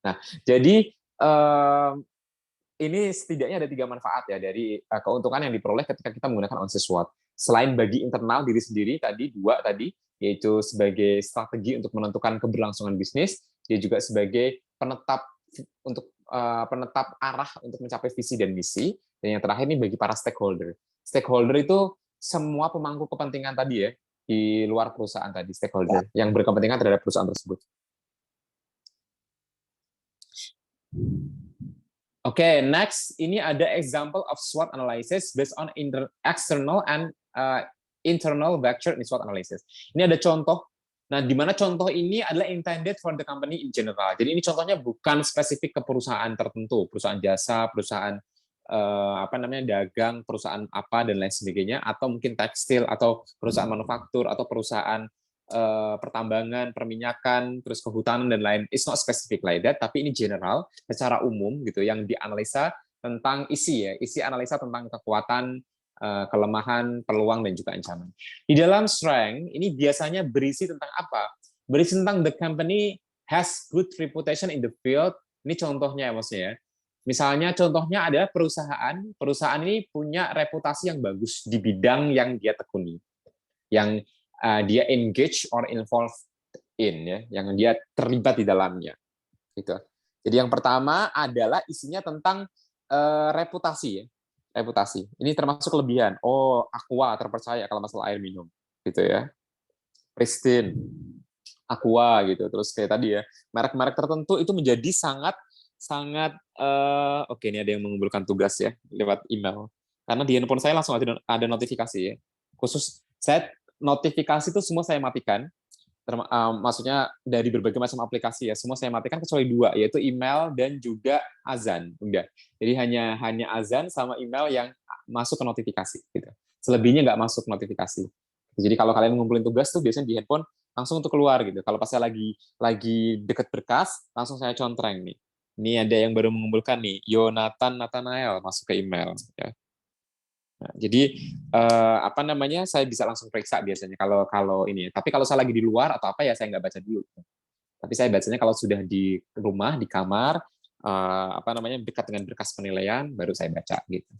Nah, jadi ini setidaknya ada 3 manfaat ya dari keuntungan yang diperoleh ketika kita menggunakan analisis SWOT. Selain bagi internal diri sendiri tadi 2 tadi, yaitu sebagai strategi untuk menentukan keberlangsungan bisnis, dia juga sebagai penetap arah untuk mencapai visi dan misi. Dan yang terakhir ini bagi para stakeholder. Stakeholder itu semua pemangku kepentingan tadi ya, di luar perusahaan tadi, stakeholder yang berkepentingan terhadap perusahaan tersebut. Oke, next ini ada example of SWOT analysis based on external and internal vector in SWOT analysis. Ini ada contoh. Nah, di mana contoh ini adalah intended for the company in general. Jadi ini contohnya bukan spesifik ke perusahaan tertentu, perusahaan jasa, perusahaan dagang, perusahaan apa dan lain sebagainya, atau mungkin tekstil, atau perusahaan manufaktur, atau perusahaan pertambangan, perminyakan, terus kehutanan dan lain. It's not specific like that, tapi ini general, secara umum gitu, yang dianalisa tentang isi analisa tentang kekuatan, kelemahan, peluang dan juga ancaman. Di dalam strength ini biasanya berisi tentang apa? Berisi tentang the company has good reputation in the field. Ini contohnya maksudnya. Misalnya contohnya adalah perusahaan ini punya reputasi yang bagus di bidang yang dia tekuni, yang dia engage or involved in ya, yang dia terlibat di dalamnya. Gitu. Jadi yang pertama adalah isinya tentang reputasi ya. Reputasi. Ini termasuk kelebihan. Oh, Aqua terpercaya kalau masalah air minum, gitu ya. Pristine, Aqua gitu. Terus kayak tadi ya, merek-merek tertentu itu menjadi sangat oke, ini ada yang mengumpulkan tugas ya lewat email. Karena di handphone saya langsung ada notifikasi ya. Khusus saya notifikasi itu semua saya matikan. Maksudnya dari berbagai macam aplikasi ya, semua saya matikan kecuali 2, yaitu email dan juga azan. Udah. Jadi hanya azan sama email yang masuk ke notifikasi gitu. Selebihnya nggak masuk notifikasi. Jadi kalau kalian ngumpulin tugas tuh biasanya di handphone langsung untuk keluar gitu. Kalau pas saya lagi deket berkas, langsung saya contreng nih. Ini ada yang baru mengumpulkan nih, Yonatan Nathanael masuk ke email ya. Nah, jadi saya bisa langsung periksa biasanya kalau ini. Tapi kalau saya lagi di luar atau apa ya saya nggak baca dulu. Tapi saya bacanya kalau sudah di rumah, di kamar, dekat dengan berkas penilaian, baru saya baca gitu.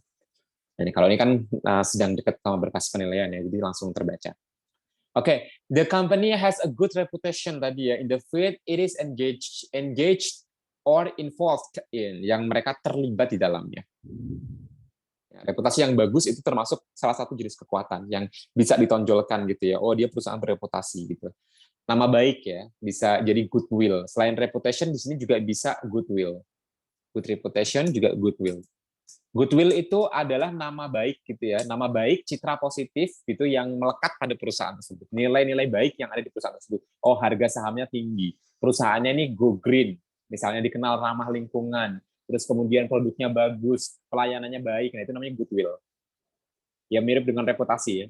Jadi kalau ini kan sedang dekat sama berkas penilaian ya, jadi langsung terbaca. Oke, the company has a good reputation tadi ya in the field it is engaged or involved in, yang mereka terlibat di dalamnya. Reputasi yang bagus itu termasuk salah satu jenis kekuatan yang bisa ditonjolkan gitu ya. Oh, dia perusahaan bereputasi gitu. Nama baik ya, bisa jadi goodwill. Selain reputation di sini juga bisa goodwill. Good reputation juga goodwill. Goodwill itu adalah nama baik gitu ya. Nama baik, citra positif gitu yang melekat pada perusahaan tersebut. Nilai-nilai baik yang ada di perusahaan tersebut. Oh, harga sahamnya tinggi. Perusahaannya ini go green. Misalnya dikenal ramah lingkungan, terus kemudian produknya bagus, pelayanannya baik, nah itu namanya goodwill. Ya mirip dengan reputasi ya.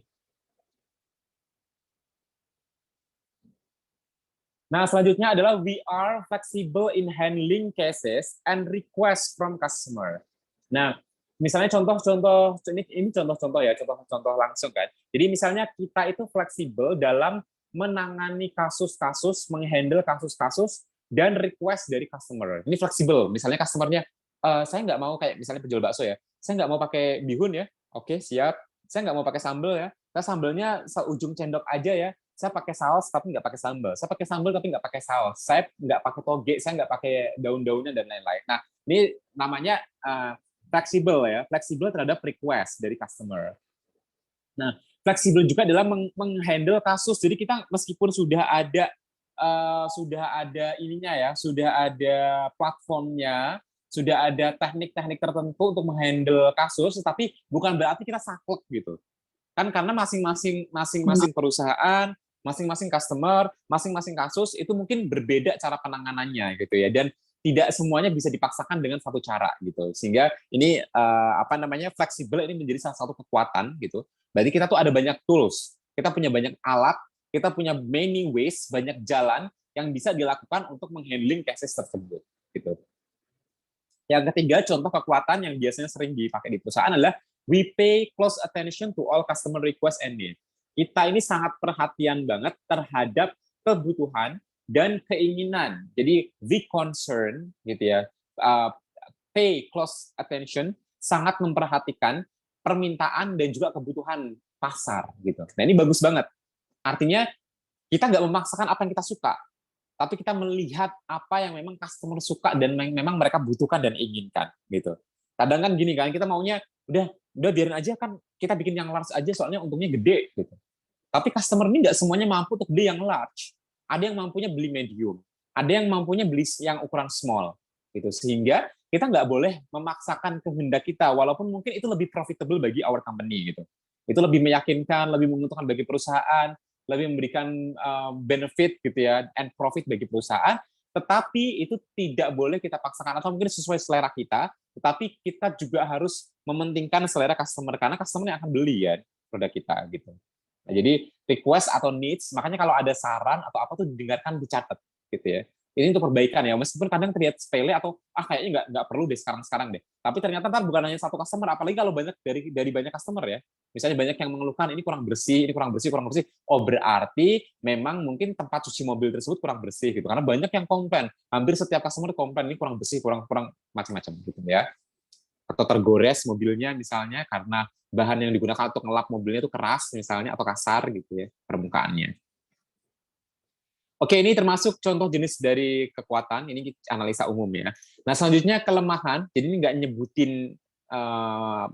Nah, selanjutnya adalah we are flexible in handling cases and requests from customer. Nah, misalnya contoh-contoh ini contoh-contoh ya, contoh-contoh langsung kan. Jadi misalnya kita itu fleksibel dalam menangani kasus-kasus, menghandle kasus-kasus dan request dari customer. Ini fleksibel. Misalnya customernya, saya nggak mau kayak misalnya penjual bakso ya, saya nggak mau pakai bihun ya. Oke, siap. Saya nggak mau pakai sambal ya. Nah, sambalnya seujung cendok aja ya. Saya pakai saus tapi nggak pakai sambal. Saya pakai sambal tapi nggak pakai saus. Saya nggak pakai toge, saya nggak pakai daun-daunnya dan lain-lain. Nah, ini namanya fleksibel ya, fleksibel terhadap request dari customer. Nah, fleksibel juga dalam menghandle kasus. Jadi kita meskipun sudah ada ininya ya, sudah ada platformnya, sudah ada teknik-teknik tertentu untuk menghandle kasus, tetapi bukan berarti kita saklek gitu. Kan karena masing-masing perusahaan, masing-masing customer, masing-masing kasus itu mungkin berbeda cara penanganannya gitu ya, dan tidak semuanya bisa dipaksakan dengan satu cara gitu. Sehingga ini fleksibel ini menjadi salah satu kekuatan gitu. Berarti kita tuh ada banyak tools, kita punya banyak alat, kita punya many ways, banyak jalan yang bisa dilakukan untuk menghandling cases tersebut gitu. Yang ketiga, contoh kekuatan yang biasanya sering dipakai di perusahaan adalah we pay close attention to all customer request and needs. Kita ini sangat perhatian banget terhadap kebutuhan dan keinginan. Jadi we concern gitu ya, pay close attention, sangat memperhatikan permintaan dan juga kebutuhan pasar gitu. Nah ini bagus banget. Artinya kita nggak memaksakan apa yang kita suka, tapi kita melihat apa yang memang customer suka dan memang mereka butuhkan dan inginkan gitu. Kadang kan gini kan, kita maunya udah biarin aja kan, kita bikin yang large aja soalnya untungnya gede gitu. Tapi customer ini nggak semuanya mampu untuk beli yang large. Ada yang mampunya beli medium, ada yang mampunya beli yang ukuran small gitu. Sehingga kita nggak boleh memaksakan kehendak kita, walaupun mungkin itu lebih profitable bagi our company gitu. Itu lebih meyakinkan, lebih menguntungkan bagi perusahaan, lebih memberikan benefit gitu ya, and profit bagi perusahaan, tetapi itu tidak boleh kita paksakan, atau mungkin sesuai selera kita, tetapi kita juga harus mementingkan selera customer, karena customer yang akan beli ya produk kita gitu. Nah, jadi request atau needs, makanya kalau ada saran atau apa tuh didengarkan, dicatat gitu ya. Ini untuk perbaikan ya, meskipun kadang terlihat sepele atau kayaknya nggak perlu deh sekarang deh. Tapi ternyata ntar bukan hanya satu customer, apalagi kalau banyak dari banyak customer ya. Misalnya banyak yang mengeluhkan ini kurang bersih, ini kurang bersih, kurang bersih. Oh berarti memang mungkin tempat cuci mobil tersebut kurang bersih gitu. Karena banyak yang komplain, hampir setiap customer komplain ini kurang bersih, kurang macam-macam gitu ya. Atau tergores mobilnya misalnya karena bahan yang digunakan untuk ngelap mobilnya itu keras misalnya atau kasar gitu ya permukaannya. Oke, ini termasuk contoh jenis dari kekuatan, ini analisa umum ya. Nah, selanjutnya kelemahan, jadi ini nggak nyebutin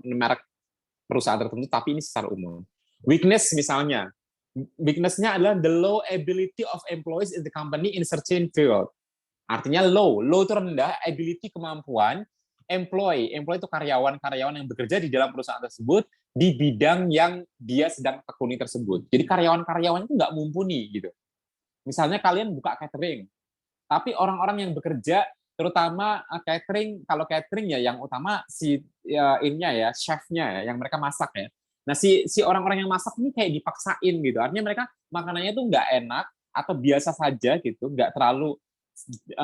merek perusahaan tertentu, tapi ini secara umum. Weakness misalnya, weakness-nya adalah the low ability of employees in the company in certain field. Artinya low itu rendah, ability kemampuan, employee itu karyawan yang bekerja di dalam perusahaan tersebut di bidang yang dia sedang tekuni tersebut. Jadi karyawan itu nggak mumpuni gitu. Misalnya kalian buka catering, tapi orang-orang yang bekerja, terutama catering, kalau catering ya yang utama si chefnya ya, yang mereka masak ya. Nah si orang-orang yang masak ini kayak dipaksain gitu, artinya mereka makanannya tuh nggak enak atau biasa saja gitu, nggak terlalu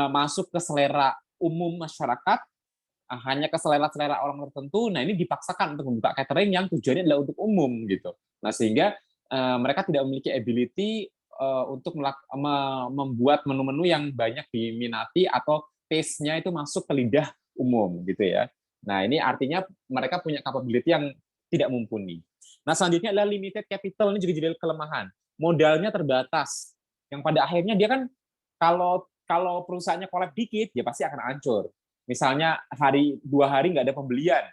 masuk ke selera umum masyarakat, hanya ke selera orang tertentu. Nah ini dipaksakan untuk membuka catering yang tujuannya adalah untuk umum gitu. Nah sehingga mereka tidak memiliki ability untuk membuat menu-menu yang banyak diminati atau taste-nya itu masuk ke lidah umum gitu ya. Nah, ini artinya mereka punya capability yang tidak mumpuni. Nah, selanjutnya adalah limited capital, ini juga jadi kelemahan. Modalnya terbatas. Yang pada akhirnya dia kan kalau perusahaannya kolab dikit, ya pasti akan hancur. Misalnya 2 hari nggak ada pembelian,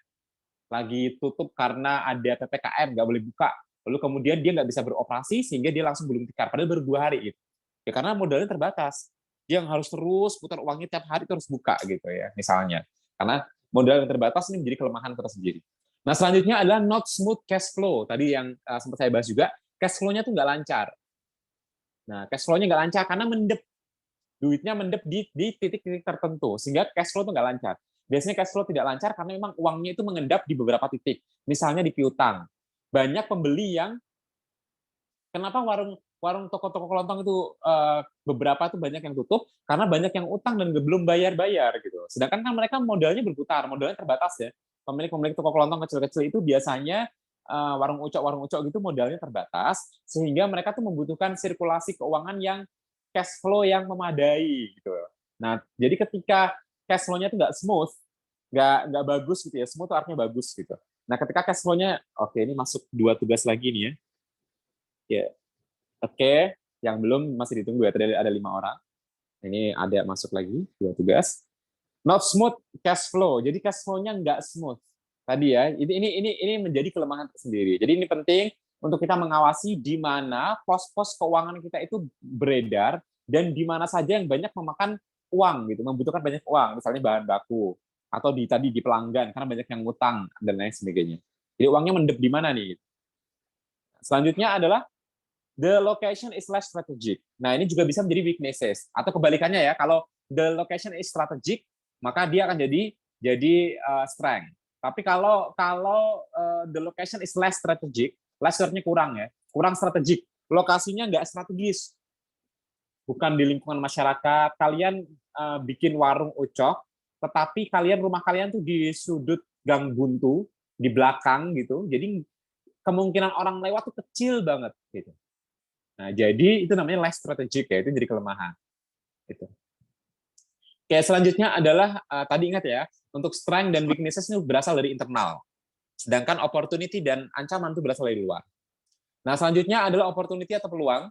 lagi tutup karena ada PPKM, nggak boleh buka. Lalu kemudian dia nggak bisa beroperasi sehingga dia langsung gulung tikar, padahal baru 2 hari gitu. Ya karena modalnya terbatas. Dia yang harus terus putar uangnya tiap hari terus buka gitu ya, misalnya. Karena modal yang terbatas ini menjadi kelemahan tersendiri. Nah, selanjutnya adalah not smooth cash flow. Tadi yang sempat saya bahas juga, cash flow-nya tuh nggak lancar. Nah, cash flow-nya nggak lancar karena mendep. Duitnya mendep di titik-titik tertentu, sehingga cash flow tuh nggak lancar. Biasanya cash flow tidak lancar karena memang uangnya itu mengendap di beberapa titik. Misalnya di piutang. Banyak pembeli yang kenapa warung toko-toko kelontong itu beberapa tuh banyak yang tutup karena banyak yang utang dan belum bayar gitu. Sedangkan kan mereka modalnya berputar, modalnya terbatas ya. Pemilik toko kelontong kecil-kecil itu biasanya warung ucok gitu modalnya terbatas sehingga mereka tuh membutuhkan sirkulasi keuangan yang cash flow yang memadai gitu. Nah, jadi ketika cash flow-nya itu nggak smooth, nggak bagus gitu ya, smooth itu artinya bagus gitu. Nah, ketika cash flow-nya, oke, ini masuk 2 tugas lagi nih ya. Ya, oke, yang belum masih ditunggu ya, tadi ada 5 orang. Ini ada masuk lagi 2 tugas. Not smooth cash flow, jadi cash flow-nya nggak smooth. Tadi ya, ini menjadi kelemahan tersendiri. Jadi ini penting untuk kita mengawasi di mana pos-pos keuangan kita itu beredar dan di mana saja yang banyak memakan uang gitu, membutuhkan banyak uang, misalnya bahan baku atau tadi di pelanggan karena banyak yang ngutang dan lain sebagainya. Jadi uangnya mendep di mana nih? Selanjutnya adalah the location is less strategic. Nah, ini juga bisa menjadi weaknesses atau kebalikannya ya. Kalau the location is strategic, maka dia akan jadi strength. Tapi kalau the location is less strategic, less-nya kurang ya, kurang strategik. Lokasinya nggak strategis. Bukan di lingkungan masyarakat, kalian bikin warung ucok, tetapi rumah kalian tuh di sudut gang buntu, di belakang gitu. Jadi kemungkinan orang lewat tuh kecil banget gitu. Nah, jadi itu namanya less strategic ya, itu jadi kelemahan. Gitu. Oke, selanjutnya adalah tadi ingat ya, untuk strength dan weaknesses itu berasal dari internal. Sedangkan opportunity dan ancaman itu berasal dari luar. Nah, selanjutnya adalah opportunity atau peluang.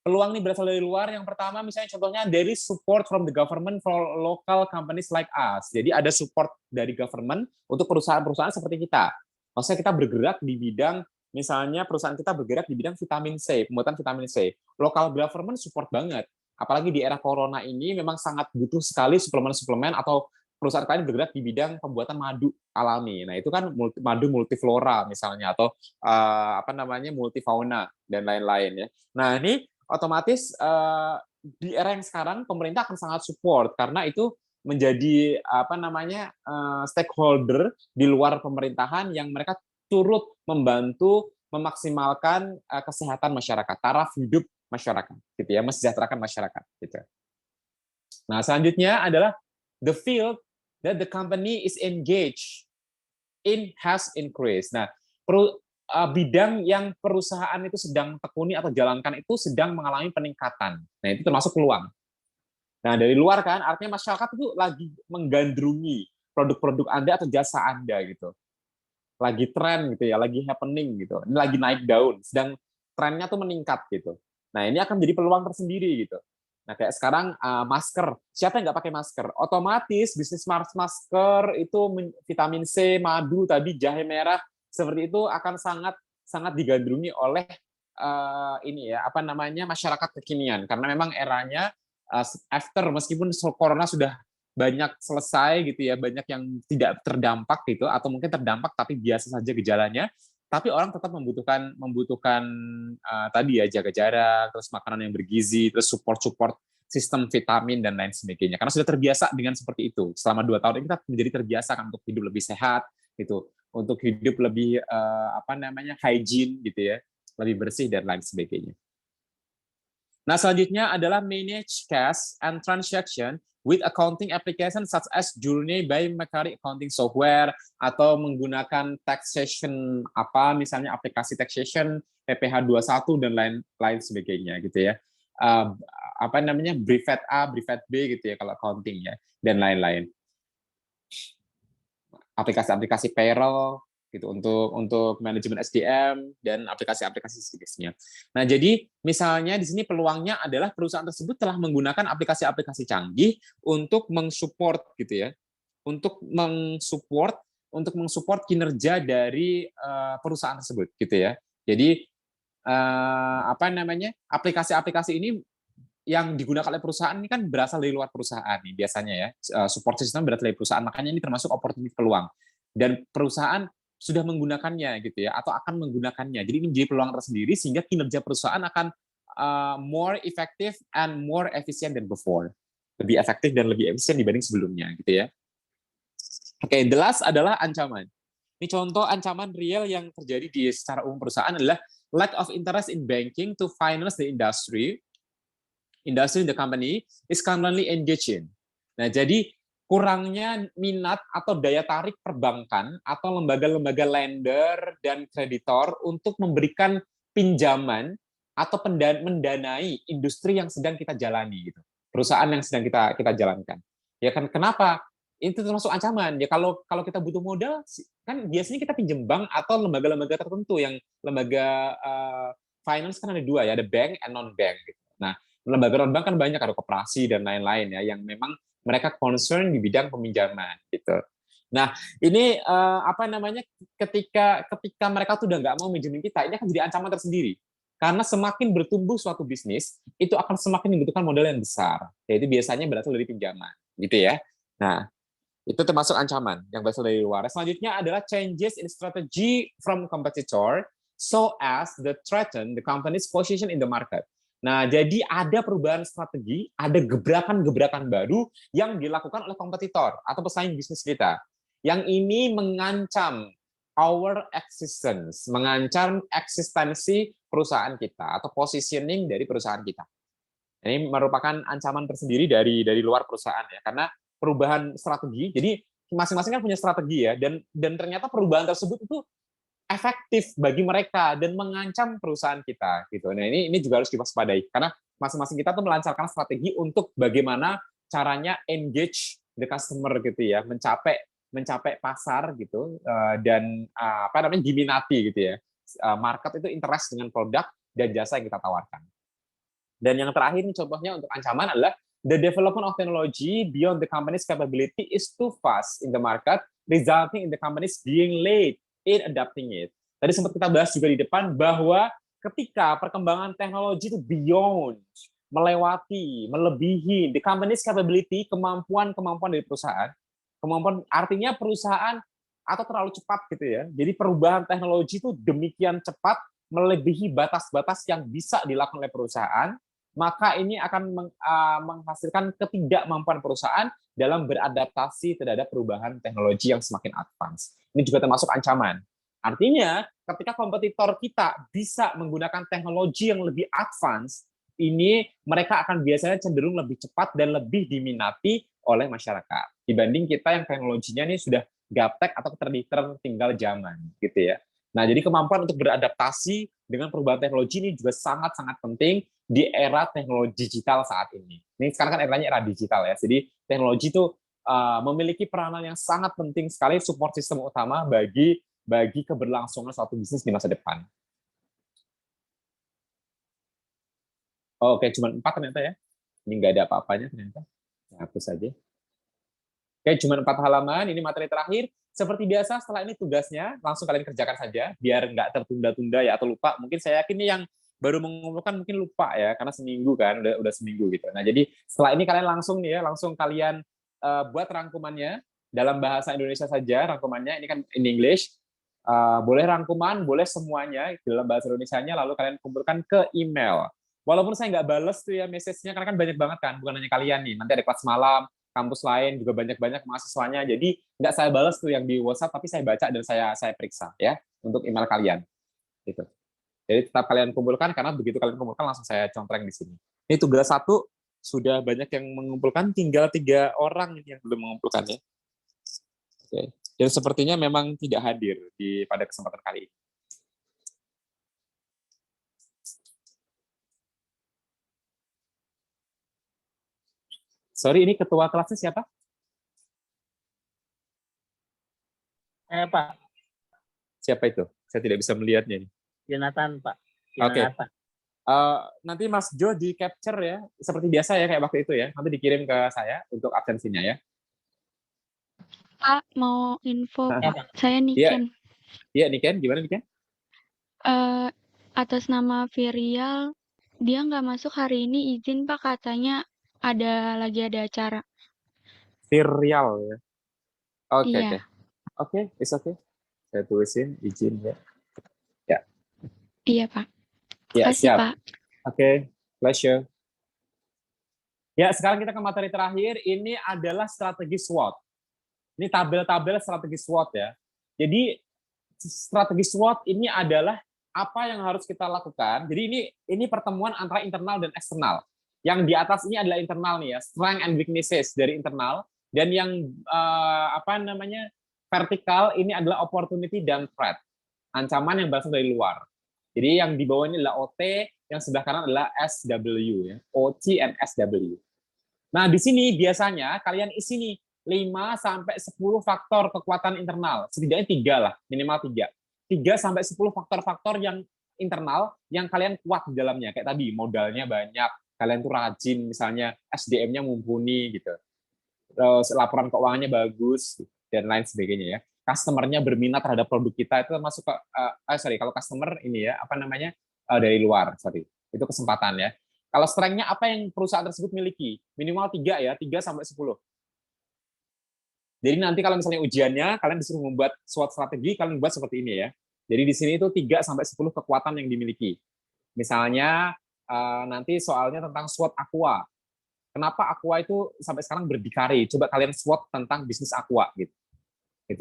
Peluang ini berasal dari luar. Yang pertama, misalnya contohnya dari support from the government for local companies like us. Jadi ada support dari government untuk perusahaan-perusahaan seperti kita. Maksudnya kita bergerak di bidang, misalnya perusahaan kita bergerak di bidang vitamin C, pembuatan vitamin C. Local government support banget. Apalagi di era corona ini memang sangat butuh sekali suplemen-suplemen atau perusahaan kalian bergerak di bidang pembuatan madu alami. Nah, itu kan madu multiflora misalnya atau multifauna dan lain-lain ya. Nah, ini otomatis di era yang sekarang pemerintah akan sangat support karena itu menjadi stakeholder di luar pemerintahan yang mereka turut membantu memaksimalkan kesehatan masyarakat, taraf hidup masyarakat, gitu ya, mesejahterakan masyarakat, gitu. Nah, selanjutnya adalah the field that the company is engaged in has increased. Nah, bidang yang perusahaan itu sedang tekuni atau jalankan itu sedang mengalami peningkatan. Nah, itu termasuk peluang. Nah, dari luar kan, artinya masyarakat itu lagi menggandrungi produk-produk Anda atau jasa Anda gitu. Lagi tren gitu ya, lagi happening gitu. Ini lagi naik daun, sedang trennya tuh meningkat gitu. Nah, ini akan menjadi peluang tersendiri gitu. Nah, kayak sekarang masker. Siapa yang nggak pakai masker? Otomatis bisnis masker itu vitamin C, madu tadi, jahe merah seperti itu akan sangat digandrungi oleh masyarakat kekinian karena memang eranya after meskipun corona sudah banyak selesai gitu ya, banyak yang tidak terdampak gitu atau mungkin terdampak tapi biasa saja gejalanya, tapi orang tetap membutuhkan tadi ya, jaga jarak, terus makanan yang bergizi, terus support sistem vitamin dan lain sebagainya. Karena sudah terbiasa dengan seperti itu. Selama 2 tahun ini kita menjadi terbiasa kan untuk hidup lebih sehat gitu, untuk hidup lebih hygiene gitu ya, lebih bersih dan lain sebagainya. Nah, selanjutnya adalah manage cash and transaction with accounting application such as Journey by Macquarie Accounting Software atau menggunakan taxation misalnya aplikasi taxation PPH 21 dan lain sebagainya gitu ya. Brevet A, brevet B gitu ya kalau accounting ya dan lain-lain. Aplikasi-aplikasi payroll gitu untuk manajemen SDM dan aplikasi-aplikasi sejenisnya. Nah, jadi misalnya di sini peluangnya adalah perusahaan tersebut telah menggunakan aplikasi-aplikasi canggih untuk mensupport gitu ya. Untuk mensupport kinerja dari perusahaan tersebut gitu ya. Jadi aplikasi-aplikasi ini yang digunakan oleh perusahaan ini kan berasal dari luar perusahaan nih biasanya ya. Support system berasal dari perusahaan, makanya ini termasuk opportunity peluang. Dan perusahaan sudah menggunakannya gitu ya atau akan menggunakannya. Jadi ini menjadi peluang tersendiri sehingga kinerja perusahaan akan more effective and more efficient than before. Lebih efektif dan lebih efisien dibanding sebelumnya gitu ya. Oke, the last adalah ancaman. Ini contoh ancaman real yang terjadi di secara umum perusahaan adalah lack of interest in banking to finance the industry in the company is currently engaged in. Nah, jadi kurangnya minat atau daya tarik perbankan atau lembaga-lembaga lender dan kreditor untuk memberikan pinjaman atau mendanai industri yang sedang kita jalani gitu. Perusahaan yang sedang kita jalankan. Ya kan, kenapa? Itu termasuk ancaman. Ya kalau kita butuh modal kan biasanya kita pinjam bank atau lembaga-lembaga tertentu yang lembaga finance kan ada 2 ya, ada bank and non bank gitu. Nah, lembaga non bank kan banyak, ada koperasi dan lain-lain ya yang memang mereka concern di bidang peminjaman gitu. Nah, ini apa namanya, ketika mereka tuh udah nggak mau minjemin kita, ini akan jadi ancaman tersendiri. Karena semakin bertumbuh suatu bisnis, itu akan semakin membutuhkan modal yang besar, yaitu biasanya berasal dari pinjaman, gitu ya. Nah, itu termasuk ancaman yang berasal dari luar. Selanjutnya adalah changes in strategy from competitor so as the threaten the company's position in the market. Nah, jadi ada perubahan strategi, ada gebrakan-gebrakan baru yang dilakukan oleh kompetitor atau pesaing bisnis kita. Yang ini mengancam our existence, mengancam eksistensi perusahaan kita atau positioning dari perusahaan kita. Ini merupakan ancaman tersendiri dari luar perusahaan ya, karena perubahan strategi. Jadi masing-masing kan punya strategi ya, dan ternyata perubahan tersebut itu efektif bagi mereka dan mengancam perusahaan kita gitu. Nah, ini juga harus diwaspadai karena masing-masing kita tuh melancarkan strategi untuk bagaimana caranya engage the customer gitu ya, mencapai pasar gitu, dan apa namanya, diminati gitu ya. Market itu interest dengan produk dan jasa yang kita tawarkan. Dan yang terakhir nih contohnya untuk ancaman adalah the development of technology beyond the company's capability is too fast in the market, resulting in the companies being late in adapting it. Tadi sempat kita bahas juga di depan bahwa ketika perkembangan teknologi itu beyond, melewati, melebihi the company's capability, kemampuan dari perusahaan, kemampuan artinya perusahaan atau terlalu cepat gitu ya. Jadi perubahan teknologi itu demikian cepat, melebihi batas-batas yang bisa dilakukan oleh perusahaan, maka ini akan menghasilkan ketidakmampuan perusahaan dalam beradaptasi terhadap perubahan teknologi yang semakin advance. Ini juga termasuk ancaman. Artinya, ketika kompetitor kita bisa menggunakan teknologi yang lebih advance, ini mereka akan biasanya cenderung lebih cepat dan lebih diminati oleh masyarakat dibanding kita yang teknologinya ini sudah gaptek atau tertinggal zaman, gitu ya. Nah, jadi kemampuan untuk beradaptasi dengan perubahan teknologi ini juga sangat-sangat penting di era teknologi digital saat ini. Ini sekarang kan eranya era digital ya, jadi teknologi itu memiliki peranan yang sangat penting sekali, support sistem utama bagi keberlangsungan suatu bisnis di masa depan. Oke, cuma 4 ternyata ya. Ini nggak ada apa-apanya ternyata. Hapus saja. Oke, cuma 4 halaman, ini materi terakhir. Seperti biasa, setelah ini tugasnya, langsung kalian kerjakan saja, biar nggak tertunda-tunda ya, atau lupa. Mungkin saya yakin ini yang baru mengumpulkan mungkin lupa ya, karena seminggu kan, udah seminggu gitu. Nah, jadi setelah ini kalian langsung nih ya, langsung kalian buat rangkumannya, dalam bahasa Indonesia saja rangkumannya, ini kan in English. Boleh rangkuman, boleh semuanya dalam bahasa Indonesianya, lalu kalian kumpulkan ke email. Walaupun saya nggak bales tuh ya message-nya, karena kan banyak banget kan, bukan hanya kalian nih, nanti ada kelas malam, kampus lain juga banyak-banyak mahasiswanya, jadi nggak saya balas tuh yang di WhatsApp, tapi saya baca dan saya periksa ya untuk email kalian. Gitu. Jadi tetap kalian kumpulkan, karena begitu kalian kumpulkan langsung saya contreng di sini. Ini tugas 1 sudah banyak yang mengumpulkan, tinggal 3 orang yang belum mengumpulkan ya. Oke. Dan sepertinya memang tidak hadir pada kesempatan kali ini. Sorry, ini ketua kelasnya siapa? Pak. Siapa itu? Saya tidak bisa melihatnya. Jonathan, Pak. Oke. Nanti Mas Jo di capture ya, seperti biasa ya, kayak waktu itu ya. Nanti dikirim ke saya untuk absensinya ya. Pak, mau info Pak. Saya Niken. Iya, Niken. Gimana Niken? Atas nama Virial, dia nggak masuk hari ini, izin Pak, katanya lagi ada acara. Virial ya. Oke, Iya. oke. Oke, it's okay. Saya tulisin izin ya. Ya. Iya Pak. Ya, Makasih siap. Pak. Oke, pleasure. Ya, sekarang kita ke materi terakhir. Ini adalah strategi SWOT. Ini tabel-tabel strategi SWOT ya. Jadi strategi SWOT ini adalah apa yang harus kita lakukan. Jadi ini pertemuan antara internal dan eksternal. Yang di atas ini adalah internal nih ya, strength and weaknesses dari internal, dan yang vertikal ini adalah opportunity dan threat, ancaman yang berasal dari luar. Jadi yang di bawah ini adalah OT, yang sebelah kanan adalah SW ya, OT and SW. Nah, di sini biasanya kalian isi nih 5 sampai 10 faktor kekuatan internal, setidaknya 3 lah, minimal 3. 3 sampai 10 faktor-faktor yang internal yang kalian kuat di dalamnya, kayak tadi modalnya banyak, kalian tuh rajin, misalnya SDM-nya mumpuni gitu, terus laporan keuangannya bagus. dan lain sebagainya ya. Customer-nya berminat terhadap produk kita itu termasuk kalau customer ini ya dari luar, itu kesempatan ya. Kalau strength-nya apa yang perusahaan tersebut miliki? Minimal 3 ya, 3 sampai 10. Jadi nanti kalau misalnya ujiannya kalian disuruh membuat SWOT strategi, kalian buat seperti ini ya. Jadi di sini itu 3 sampai 10 kekuatan yang dimiliki. Misalnya nanti soalnya tentang SWOT Aqua. Kenapa Aqua itu sampai sekarang berdikari? Coba kalian SWOT tentang bisnis Aqua gitu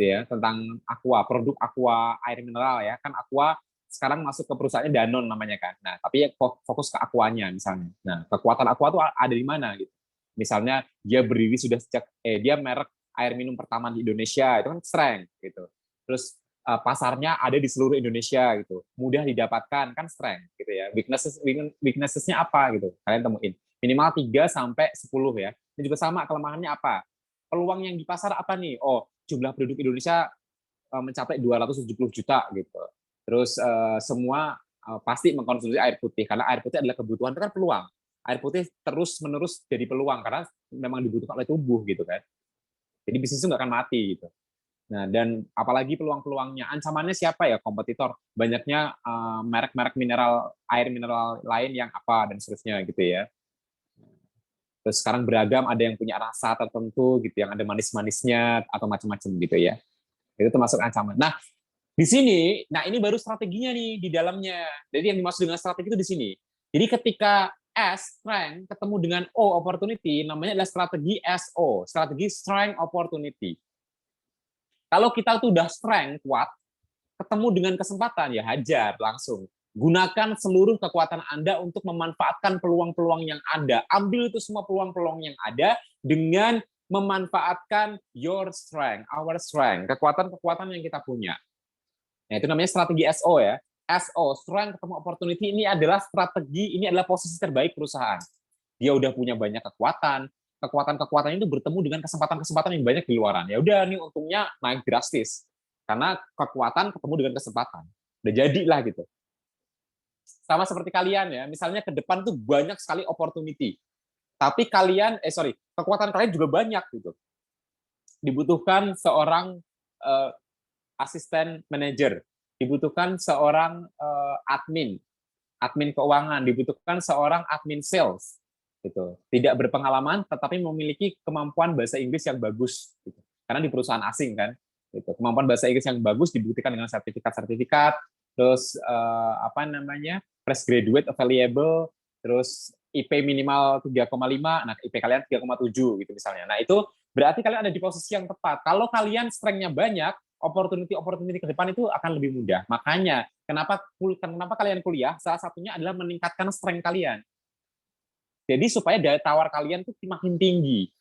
ya, tentang Aqua, produk Aqua air mineral ya. Kan Aqua sekarang masuk ke perusahaannya Danone namanya kan. Nah, tapi fokus ke Aquanya misalnya. Nah, kekuatan Aqua itu ada di mana gitu. Misalnya dia berdiri sudah sejak dia merek air minum pertama di Indonesia, itu kan strength gitu. Terus pasarnya ada di seluruh Indonesia gitu. Mudah didapatkan kan strength gitu ya. Weaknesses-nya apa gitu. Kalian temuin. Minimal 3 sampai 10 ya. Ini juga sama, kelemahannya apa? Peluang yang di pasar apa nih? Oh, jumlah penduduk Indonesia mencapai 270 juta gitu. Terus semua pasti mengkonsumsi air putih karena air putih adalah kebutuhan, itu kan peluang. Air putih terus-menerus jadi peluang karena memang dibutuhkan oleh tubuh gitu kan. Jadi bisnis itu nggak akan mati gitu. Nah, dan apalagi peluang-peluangnya, ancamannya siapa ya? Kompetitor. Banyaknya merek-merek air mineral lain yang apa dan seterusnya gitu ya. Terus sekarang beragam, ada yang punya rasa tertentu gitu, yang ada manis-manisnya atau macam-macam gitu ya. Itu termasuk ancaman. Nah, di sini, ini baru strateginya nih di dalamnya. Jadi yang dimaksud dengan strategi itu di sini. Jadi ketika S, strength, ketemu dengan O, opportunity, namanya adalah strategi SO, strategi strength opportunity. Kalau kita tuh udah strength, kuat, ketemu dengan kesempatan, ya hajar langsung. Gunakan seluruh kekuatan Anda untuk memanfaatkan peluang-peluang yang ada. Ambil itu semua peluang-peluang yang ada dengan memanfaatkan your strength, our strength, kekuatan-kekuatan yang kita punya. Nah, itu namanya strategi SO ya. SO, strength ketemu opportunity, ini adalah strategi, ini adalah posisi terbaik perusahaan. Dia udah punya banyak kekuatan-kekuatan itu bertemu dengan kesempatan-kesempatan yang banyak di luaran. Ya udah, nih untungnya naik drastis. Karena kekuatan ketemu dengan kesempatan. Udah jadilah gitu. Sama seperti kalian ya, misalnya ke depan tuh banyak sekali opportunity. Tapi kekuatan kalian juga banyak gitu. Dibutuhkan seorang asisten manajer, dibutuhkan seorang admin keuangan, dibutuhkan seorang admin sales gitu. Tidak berpengalaman tetapi memiliki kemampuan bahasa Inggris yang bagus gitu. Karena di perusahaan asing kan. Gitu. Kemampuan bahasa Inggris yang bagus dibuktikan dengan sertifikat, terus fresh graduate available, terus IP minimal 3,5, nah IP kalian 3,7 gitu misalnya. Nah, itu berarti kalian ada di posisi yang tepat. Kalau kalian strength-nya banyak, opportunity ke depan itu akan lebih mudah. Makanya kenapa kalian kuliah? Salah satunya adalah meningkatkan strength kalian. Jadi supaya daya tawar kalian tuh makin tinggi.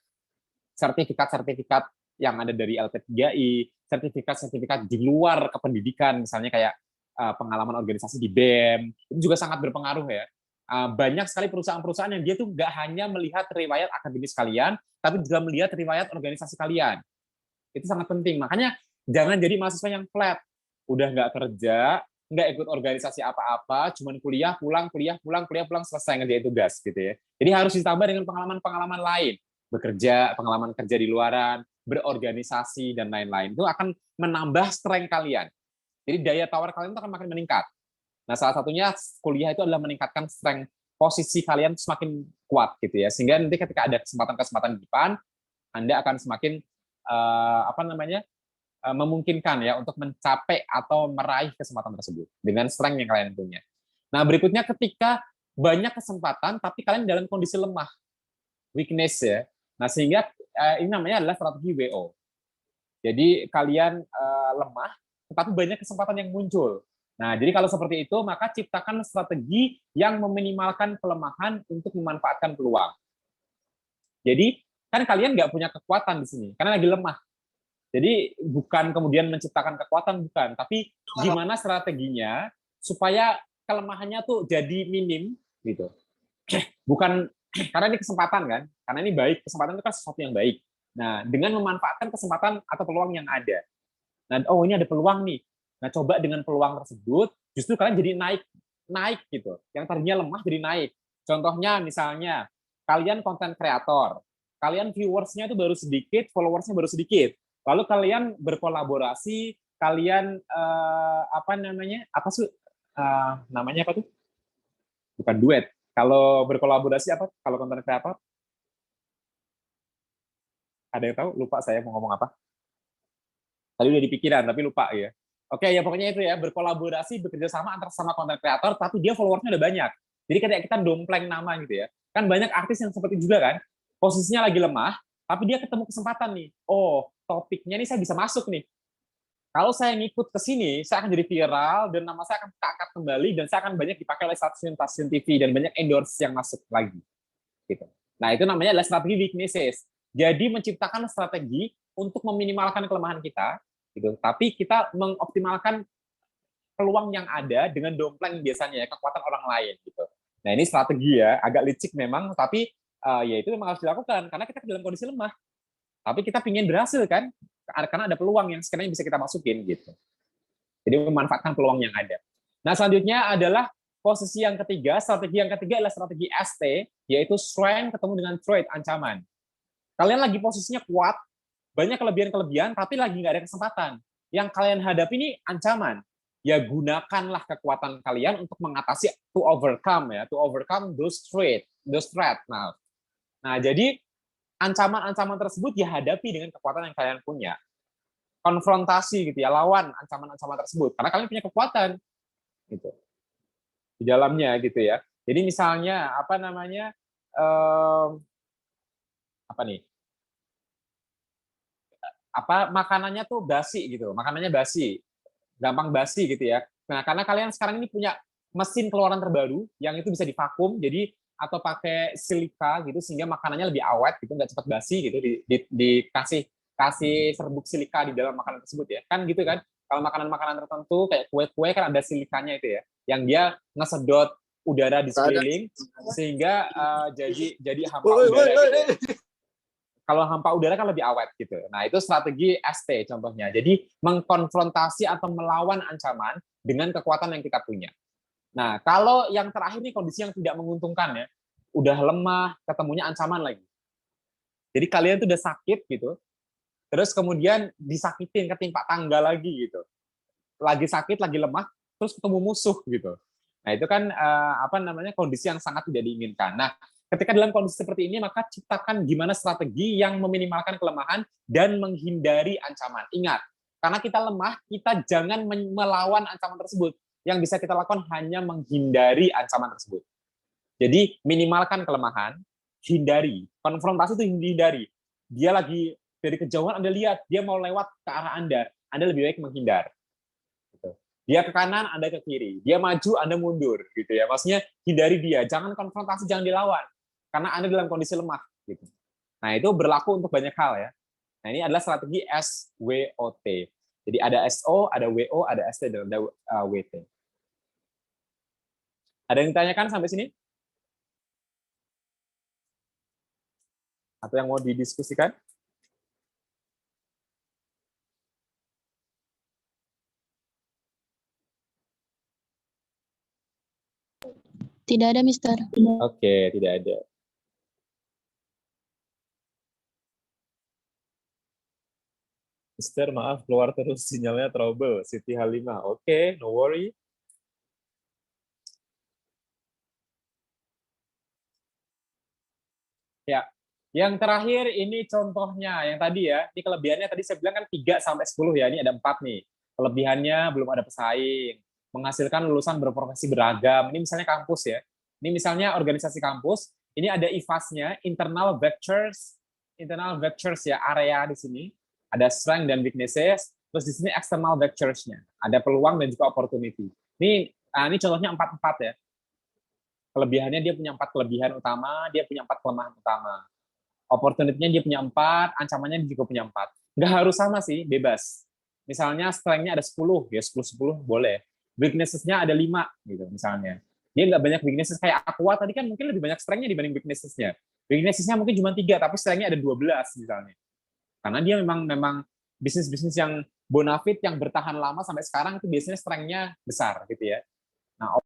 Sertifikat-sertifikat yang ada dari LP3I, sertifikat-sertifikat di luar kependidikan, misalnya kayak pengalaman organisasi di BEM, itu juga sangat berpengaruh ya. Banyak sekali perusahaan-perusahaan yang dia tuh nggak hanya melihat riwayat akademis kalian, tapi juga melihat riwayat organisasi kalian. Itu sangat penting. Makanya jangan jadi mahasiswa yang flat. Udah nggak kerja, nggak ikut organisasi apa-apa, cuman kuliah, pulang, selesai ngerjain tugas gitu ya. Jadi harus ditambah dengan pengalaman-pengalaman lain. Bekerja, pengalaman kerja di luaran, berorganisasi, dan lain-lain. Itu akan menambah strength kalian. Jadi daya tawar kalian itu akan makin meningkat. Nah, salah satunya kuliah itu adalah meningkatkan strength posisi kalian semakin kuat gitu ya. Sehingga nanti ketika ada kesempatan-kesempatan di depan, Anda akan semakin memungkinkan ya untuk mencapai atau meraih kesempatan tersebut dengan strength yang kalian punya. Nah, berikutnya ketika banyak kesempatan tapi kalian dalam kondisi lemah, weakness ya. Nah, sehingga ini namanya adalah strategi WO. Jadi kalian lemah tetapi banyak kesempatan yang muncul. Nah, jadi kalau seperti itu, maka ciptakan strategi yang meminimalkan kelemahan untuk memanfaatkan peluang. Jadi, kan kalian nggak punya kekuatan di sini, karena lagi lemah. Jadi, bukan kemudian menciptakan kekuatan, bukan. Tapi, gimana strateginya supaya kelemahannya tuh jadi minim, gitu. Bukan, karena ini kesempatan kan, karena ini baik, kesempatan itu kan sesuatu yang baik. Nah, dengan memanfaatkan kesempatan atau peluang yang ada. Nah, ini ada peluang nih. Nah, coba dengan peluang tersebut, justru kalian jadi naik gitu. Yang tadinya lemah jadi naik. Contohnya misalnya, kalian konten kreator, kalian viewersnya itu baru sedikit, followersnya baru sedikit. Lalu kalian berkolaborasi, kalian apa namanya? Apa sih namanya apa tuh? Bukan duet. Kalau berkolaborasi apa? Kalau konten kreator? Ada yang tahu? Lupa saya mau ngomong apa. Tadi udah dipikiran tapi lupa ya. Oke, ya pokoknya itu ya, berkolaborasi, bekerja sama antar sama konten kreator, tapi dia followersnya udah banyak. Jadi kayak kita dompleng nama gitu ya. Kan banyak artis yang seperti juga kan, posisinya lagi lemah, tapi dia ketemu kesempatan nih. Oh, topiknya nih saya bisa masuk nih. Kalau saya ngikut ke sini, saya akan jadi viral dan nama saya akan keangkat kembali dan saya akan banyak dipakai oleh stasiun-stasiun TV dan banyak endorse yang masuk lagi. Gitu. Nah, itu namanya adalah strategi weaknesses. Jadi menciptakan strategi untuk meminimalkan kelemahan kita, gitu. Tapi kita mengoptimalkan peluang yang ada dengan dompleng biasanya ya, kekuatan orang lain gitu. Nah, ini strategi ya, agak licik memang, tapi ya itu memang harus dilakukan karena kita dalam kondisi lemah. Tapi kita ingin berhasil kan, karena ada peluang yang sekiranya bisa kita masukin gitu. Jadi memanfaatkan peluang yang ada. Nah, selanjutnya adalah posisi yang ketiga, strategi yang ketiga adalah strategi ST, yaitu strength ketemu dengan threat, ancaman. Kalian lagi posisinya kuat, banyak kelebihan-kelebihan, tapi lagi nggak ada kesempatan. Yang kalian hadapi ini ancaman. Ya gunakanlah kekuatan kalian untuk mengatasi, to overcome those threat. Nah, jadi ancaman-ancaman tersebut dihadapi dengan kekuatan yang kalian punya. Konfrontasi gitu ya, lawan ancaman-ancaman tersebut karena kalian punya kekuatan gitu di dalamnya gitu ya. Jadi misalnya apa namanya apa nih? Apa makanannya tuh basi gitu, makanannya basi, gampang basi gitu ya. Nah, karena kalian sekarang ini punya mesin keluaran terbaru yang itu bisa divakum, jadi atau pakai silika gitu sehingga makanannya lebih awet gitu, nggak cepat basi gitu, dikasih serbuk silika di dalam makanan tersebut ya, kan gitu kan. Kalau makanan-makanan tertentu kayak kue-kue kan ada silikanya itu ya, yang dia ngesedot udara di sekeliling sehingga jadi hampa udara gitu. Kalau hampa udara kan lebih awet gitu. Nah, itu strategi ST contohnya. Jadi mengkonfrontasi atau melawan ancaman dengan kekuatan yang kita punya. Nah, kalau yang terakhir nih kondisi yang tidak menguntungkan ya, udah lemah, ketemunya ancaman lagi. Jadi kalian tuh udah sakit gitu, terus kemudian disakitin, ketimpa tangga lagi gitu. Lagi sakit, lagi lemah, terus ketemu musuh gitu. Nah, itu kan apa namanya kondisi yang sangat tidak diinginkan. Nah, ketika dalam kondisi seperti ini, maka ciptakan gimana strategi yang meminimalkan kelemahan dan menghindari ancaman. Ingat, karena kita lemah, kita jangan melawan ancaman tersebut. Yang bisa kita lakukan hanya menghindari ancaman tersebut. Jadi minimalkan kelemahan, hindari. Konfrontasi itu hindari. Dia lagi dari kejauhan Anda lihat, dia mau lewat ke arah Anda lebih baik menghindar. Dia ke kanan, Anda ke kiri. Dia maju, Anda mundur, gitu ya. Maksudnya hindari dia, jangan konfrontasi, jangan dilawan, karena Anda dalam kondisi lemah. Gitu. Nah, itu berlaku untuk banyak hal ya. Nah, ini adalah strategi SWOT. Jadi ada SO, ada WO, ada ST, dan ada WT. Ada yang ditanyakan sampai sini? Atau yang mau didiskusikan? Tidak ada, Mister. Oke, tidak ada. Mister, maaf keluar terus sinyalnya trouble. Siti Halimah. Oke, no worry. Ya, yang terakhir ini contohnya yang tadi ya. Ini kelebihannya tadi saya bilang kan 3 sampai 10 ya. Ini ada 4 nih. Kelebihannya belum ada pesaing, menghasilkan lulusan berprofesi beragam. Ini misalnya kampus ya. Ini misalnya organisasi kampus. Ini ada IVAS-nya, internal vectors ya, area di sini. Ada strength dan weaknesses. Terus di sini external vectors-nya. Ada peluang dan juga opportunity. Ini contohnya 4-4 ya. Kelebihannya dia punya 4 kelebihan utama, dia punya 4 kelemahan utama. Opportunity-nya dia punya 4, ancamannya dia juga punya 4. Nggak harus sama sih, bebas. Misalnya strength-nya ada 10, ya 10-10 boleh. Weaknesses-nya ada 5, gitu misalnya. Dia nggak banyak weaknesses, kayak Aqua tadi kan mungkin lebih banyak strength-nya dibanding weaknesses-nya. Weaknesses-nya mungkin cuma 3, tapi strength-nya ada 12 misalnya. Karena dia memang bisnis-bisnis yang bonafit, yang bertahan lama sampai sekarang, itu biasanya strength-nya besar, gitu ya. Nah,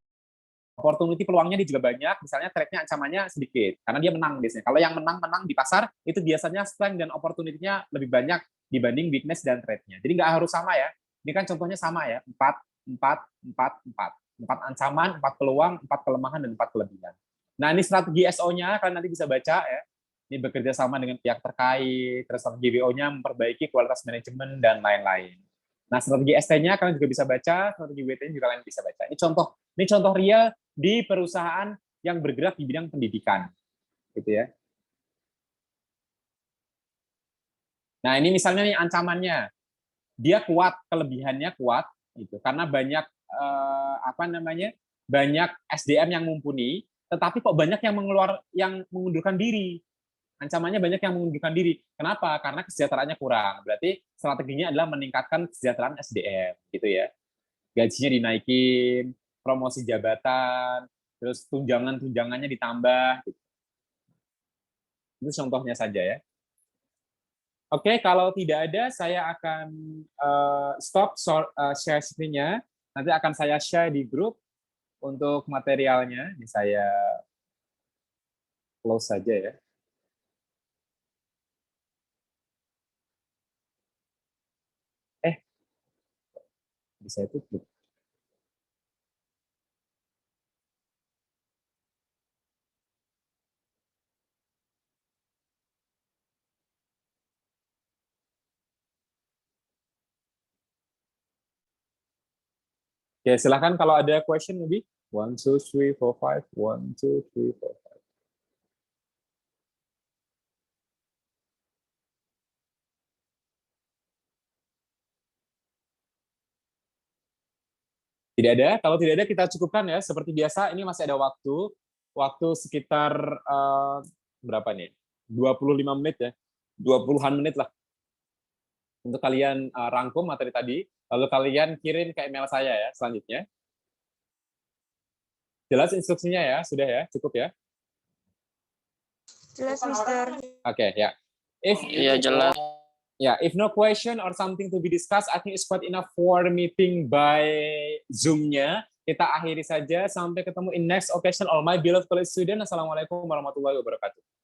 opportunity peluangnya dia juga banyak, misalnya trade-nya ancamannya sedikit, karena dia menang biasanya. Kalau yang menang di pasar, itu biasanya strength dan opportunity-nya lebih banyak dibanding weakness dan threat-nya. Jadi nggak harus sama ya. Ini kan contohnya sama ya, 4, 4, 4, 4. 4 ancaman, 4 peluang, 4 kelemahan, dan 4 kelebihan. Nah, ini strategi SO-nya, kalian nanti bisa baca ya. Ini bekerja sama dengan pihak terkait, terus strategi WO-nya memperbaiki kualitas manajemen, dan lain-lain. Nah, strategi ST-nya kalian juga bisa baca, strategi WT-nya juga kalian bisa baca. Ini contoh real di perusahaan yang bergerak di bidang pendidikan. Gitu ya. Nah, ini misalnya nih ancamannya. Dia kuat, kelebihannya kuat gitu. Karena banyak banyak SDM yang mumpuni, tetapi kok banyak yang mengundurkan diri. Ancamannya banyak yang mengundurkan diri. Kenapa? Karena kesejahteraannya kurang. Berarti strateginya adalah meningkatkan kesejahteraan SDM gitu ya. Gajinya dinaikin, promosi jabatan, terus tunjangannya ditambah gitu. Itu contohnya saja ya. Oke, kalau tidak ada, saya akan stop share screen-nya. Nanti akan saya share di grup untuk materialnya. Ini saya close saja ya. Bisa tutup. Oke, silakan kalau ada question lebih. 1, 2, 3, 4, 5. 1, 2, 3, 4, 5. Tidak ada. Kalau tidak ada, kita cukupkan ya. Seperti biasa, ini masih ada waktu. Waktu sekitar berapa nih? 25 menit ya. 20-an menit lah. Untuk kalian rangkum materi tadi. Lalu kalian kirim ke email saya ya selanjutnya. Jelas instruksinya ya? Sudah ya? Cukup ya? Jelas, Mister. Oke, ya. Iya, jelas. Yeah, if no question or something to be discussed, I think it's quite enough for meeting by Zoom-nya. Kita akhiri saja. Sampai ketemu in next occasion. All my beloved college student. Assalamualaikum warahmatullahi wabarakatuh.